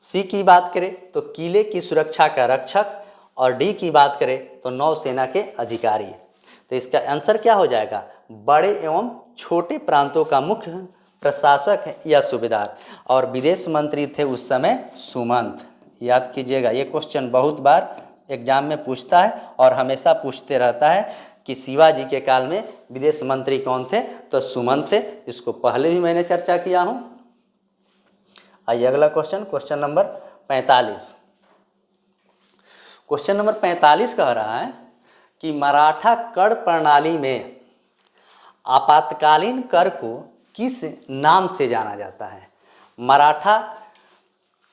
सी की बात करें तो किले की सुरक्षा का रक्षक, और डी की बात करें तो नौसेना के अधिकारी। तो इसका आंसर क्या हो जाएगा? बड़े एवं छोटे प्रांतों का मुख्य प्रशासक या सूबेदार, और विदेश मंत्री थे उस समय सुमंत। याद कीजिएगा, ये क्वेश्चन बहुत बार एग्जाम में पूछता है और हमेशा पूछते रहता है कि शिवाजी के काल में विदेश मंत्री कौन थे? तो सुमंत थे। इसको पहले भी मैंने चर्चा किया हूँ। आइए अगला question, question number 45। Question number 45 कह रहा है कि मराठा कर प्रणाली में आपातकालीन कर को किस नाम से जाना जाता है? मराठा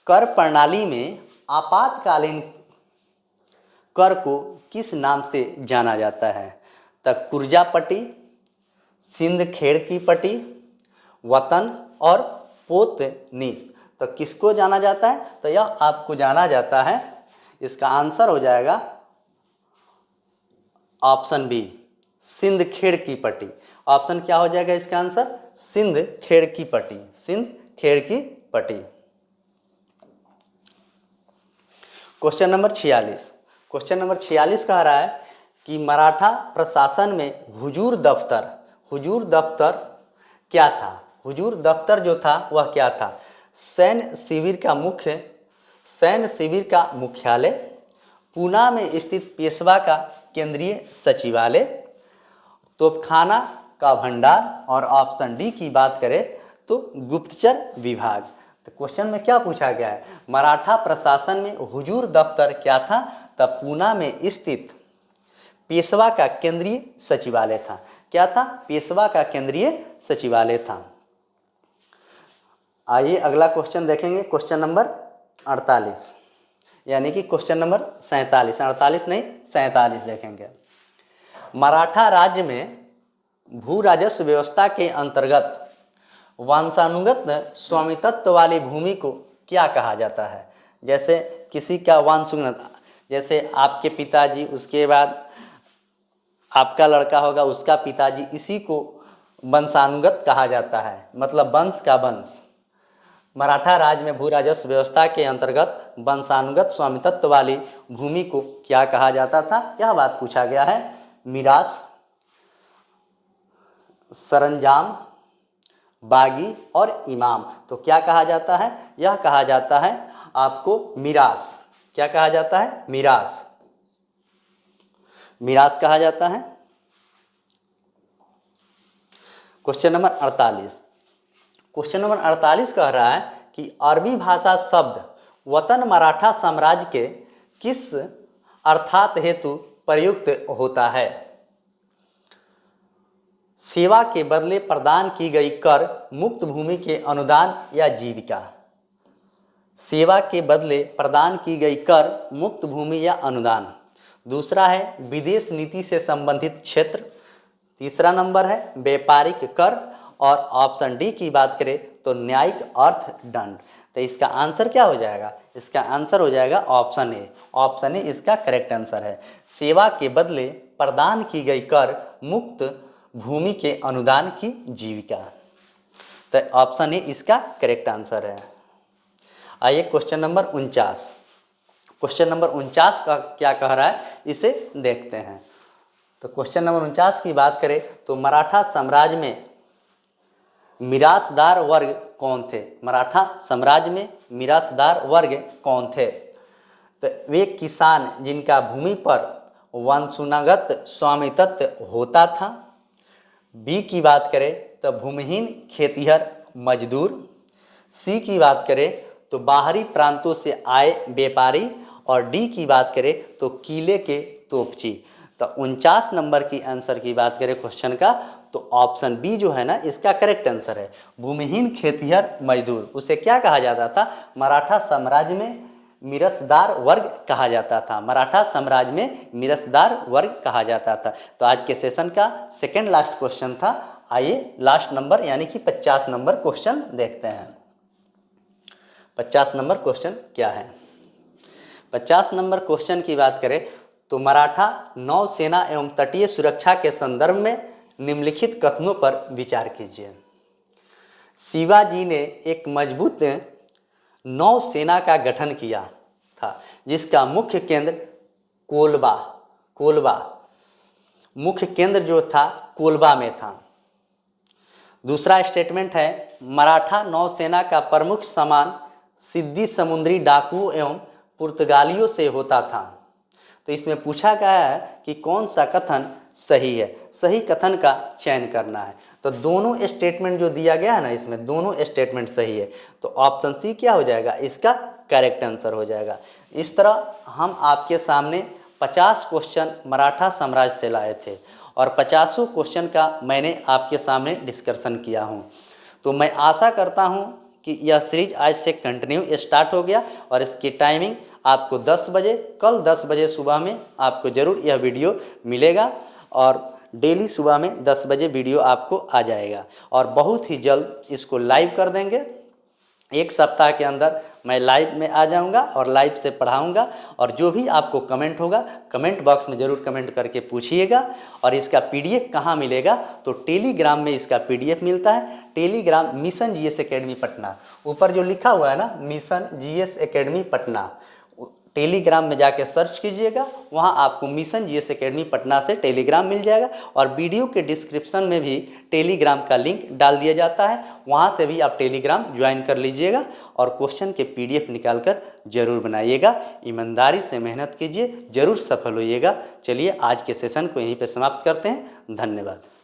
कर प्रणाली में आपातकालीन कर को किस नाम से जाना जाता है? तो कुर्जा पट्टी, सिंध खेड़ की पट्टी, वतन और पोतनीस। तो किसको जाना जाता है? तो यह आपको जाना जाता है, इसका आंसर हो जाएगा ऑप्शन बी, सिंध खेड़ की पट्टी। ऑप्शन क्या हो जाएगा इसका आंसर? सिंध खेड़ की पट्टी, सिंध खेड़ की पट्टी। Question number 46। क्वेश्चन नंबर 46 कह रहा है कि मराठा प्रशासन में हुजूर दफ्तर क्या था? हुजूर दफ्तर जो था वह क्या था? सैन्य शिविर का मुख्यालय, पूना में स्थित पेशवा का केंद्रीय सचिवालय, तोपखाना का भंडार, और ऑप्शन डी की बात करें तो गुप्तचर विभाग। तो क्वेश्चन में क्या पूछा गया है? मराठा प्रशासन में हुजूर दफ्तर क्या था? तब पूना में स्थित पेशवा का केंद्रीय सचिवालय था। क्या था? पेशवा का केंद्रीय सचिवालय था। आइए अगला क्वेश्चन देखेंगे, क्वेश्चन नंबर 48, यानी कि क्वेश्चन नंबर 47, 48 नहीं 47 देखेंगे। मराठा राज्य में भू राजस्व व्यवस्था के अंतर्गत वंशानुगत स्वामित्व वाली भूमि को क्या कहा जाता है? जैसे किसी का वंशानुगत, जैसे आपके पिताजी, उसके बाद आपका लड़का होगा, उसका पिताजी, इसी को वंशानुगत कहा जाता है, मतलब वंश का वंश। मराठा राज्य में भू राजस्व व्यवस्था के अंतर्गत वंशानुगत स्वामित्व वाली भूमि को क्या कहा जाता था? यह बात पूछा गया है। मिरास, सरंजाम, बागी और इमाम। तो क्या कहा जाता है? यह कहा जाता है आपको मिरास। क्या कहा जाता है? मिरास, मिरास कहा जाता है। Question number 48। क्वेश्चन नंबर 48 कह रहा है कि अरबी भाषा शब्द वतन मराठा साम्राज्य के किस अर्थात हेतु प्रयुक्त होता है? सेवा के बदले प्रदान की गई कर, मुक्त भूमि के अनुदान या जीविका। सेवा के बदले प्रदान की गई कर, मुक्त भूमि या अनुदान। दूसरा है विदेश नीति से संबंधित क्षेत्र। तीसरा नंबर है व्यापारिक कर, और ऑप्शन डी की बात करें तो न्यायिक अर्थ दंड। तो इसका आंसर क्या हो जाएगा? इसका आंसर हो जाएगा ऑप्शन ए। ऑप्शन ए इसका करेक्ट आंसर है। सेवा के बदले प्रदान की गई कर, मुक्त भूमि के अनुदान की जीविका। तो ऑप्शन ए इसका करेक्ट आंसर है। आइए क्वेश्चन नंबर 49। क्वेश्चन नंबर 49 का क्या कह रहा है, इसे देखते हैं। तो क्वेश्चन नंबर 49 की बात करें तो मराठा साम्राज्य में मिरासदार वर्ग कौन थे? मराठा साम्राज्य में मिरासदार वर्ग कौन थे? तो वे किसान जिनका भूमि पर वंशानुगत स्वामित्व होता था। बी की बात करें तो भूमिहीन खेतिहर मजदूर। सी की बात करें तो बाहरी प्रांतों से आए व्यापारी, और डी की बात करें तो किले के तोपची। तो 49 नंबर की आंसर की बात करें क्वेश्चन का, तो ऑप्शन बी जो है ना इसका करेक्ट आंसर है। भूमिहीन खेतिहर मजदूर, उसे क्या कहा जाता था? मराठा साम्राज्य में मिरासदार वर्ग कहा जाता था। मराठा साम्राज्य में मिरासदार वर्ग कहा जाता था। तो आज के सेशन का सेकेंड लास्ट क्वेश्चन था। आइए लास्ट नंबर यानी कि 50 नंबर क्वेश्चन देखते हैं। 50 नंबर क्वेश्चन क्या है। 50 नंबर क्वेश्चन की बात करें तो मराठा नौसेना एवं तटीय सुरक्षा के संदर्भ में निम्नलिखित कथनों पर विचार कीजिए। शिवाजी ने एक मजबूत नौसेना का गठन किया था जिसका मुख्य केंद्र कोलबा मुख्य केंद्र जो था कोलबा में था। दूसरा स्टेटमेंट है मराठा नौसेना का प्रमुख सामान सिद्धि समुद्री डाकुओं एवं पुर्तगालियों से होता था। तो इसमें पूछा गया है कि कौन सा कथन सही है, सही कथन का चयन करना है। तो दोनों स्टेटमेंट जो दिया गया है ना, इसमें दोनों स्टेटमेंट सही है, तो ऑप्शन सी क्या हो जाएगा, इसका करेक्ट आंसर हो जाएगा। इस तरह हम आपके सामने 50 क्वेश्चन मराठा साम्राज्य से लाए थे और 50 क्वेश्चन का मैंने आपके सामने डिस्कशन किया हूँ। तो मैं आशा करता हूँ कि यह सीरीज आज से कंटिन्यू स्टार्ट हो गया और इसकी टाइमिंग आपको 10 बजे, कल 10 बजे सुबह में आपको ज़रूर यह वीडियो मिलेगा और डेली सुबह में 10 बजे वीडियो आपको आ जाएगा और बहुत ही जल्द इसको लाइव कर देंगे। एक सप्ताह के अंदर मैं लाइव में आ जाऊंगा और लाइव से पढ़ाऊंगा और जो भी आपको कमेंट होगा कमेंट बॉक्स में ज़रूर कमेंट करके पूछिएगा। और इसका पीडीएफ कहाँ मिलेगा, तो टेलीग्राम में इसका पीडीएफ मिलता है। Telegram mission GS academy Patna, ऊपर जो लिखा हुआ है ना mission GS academy Patna, Telegram में जाके सर्च कीजिएगा, वहाँ आपको मिशन जीएस एकेडमी पटना से टेलीग्राम मिल जाएगा। और वीडियो के डिस्क्रिप्शन में भी टेलीग्राम का लिंक डाल दिया जाता है, वहाँ से भी आप टेलीग्राम ज्वाइन कर लीजिएगा और क्वेश्चन के पीडीएफ निकाल कर जरूर बनाइएगा। ईमानदारी से मेहनत कीजिए, ज़रूर सफल होइएगा। चलिए आज के सेशन को यहीं पे समाप्त करते हैं। धन्यवाद।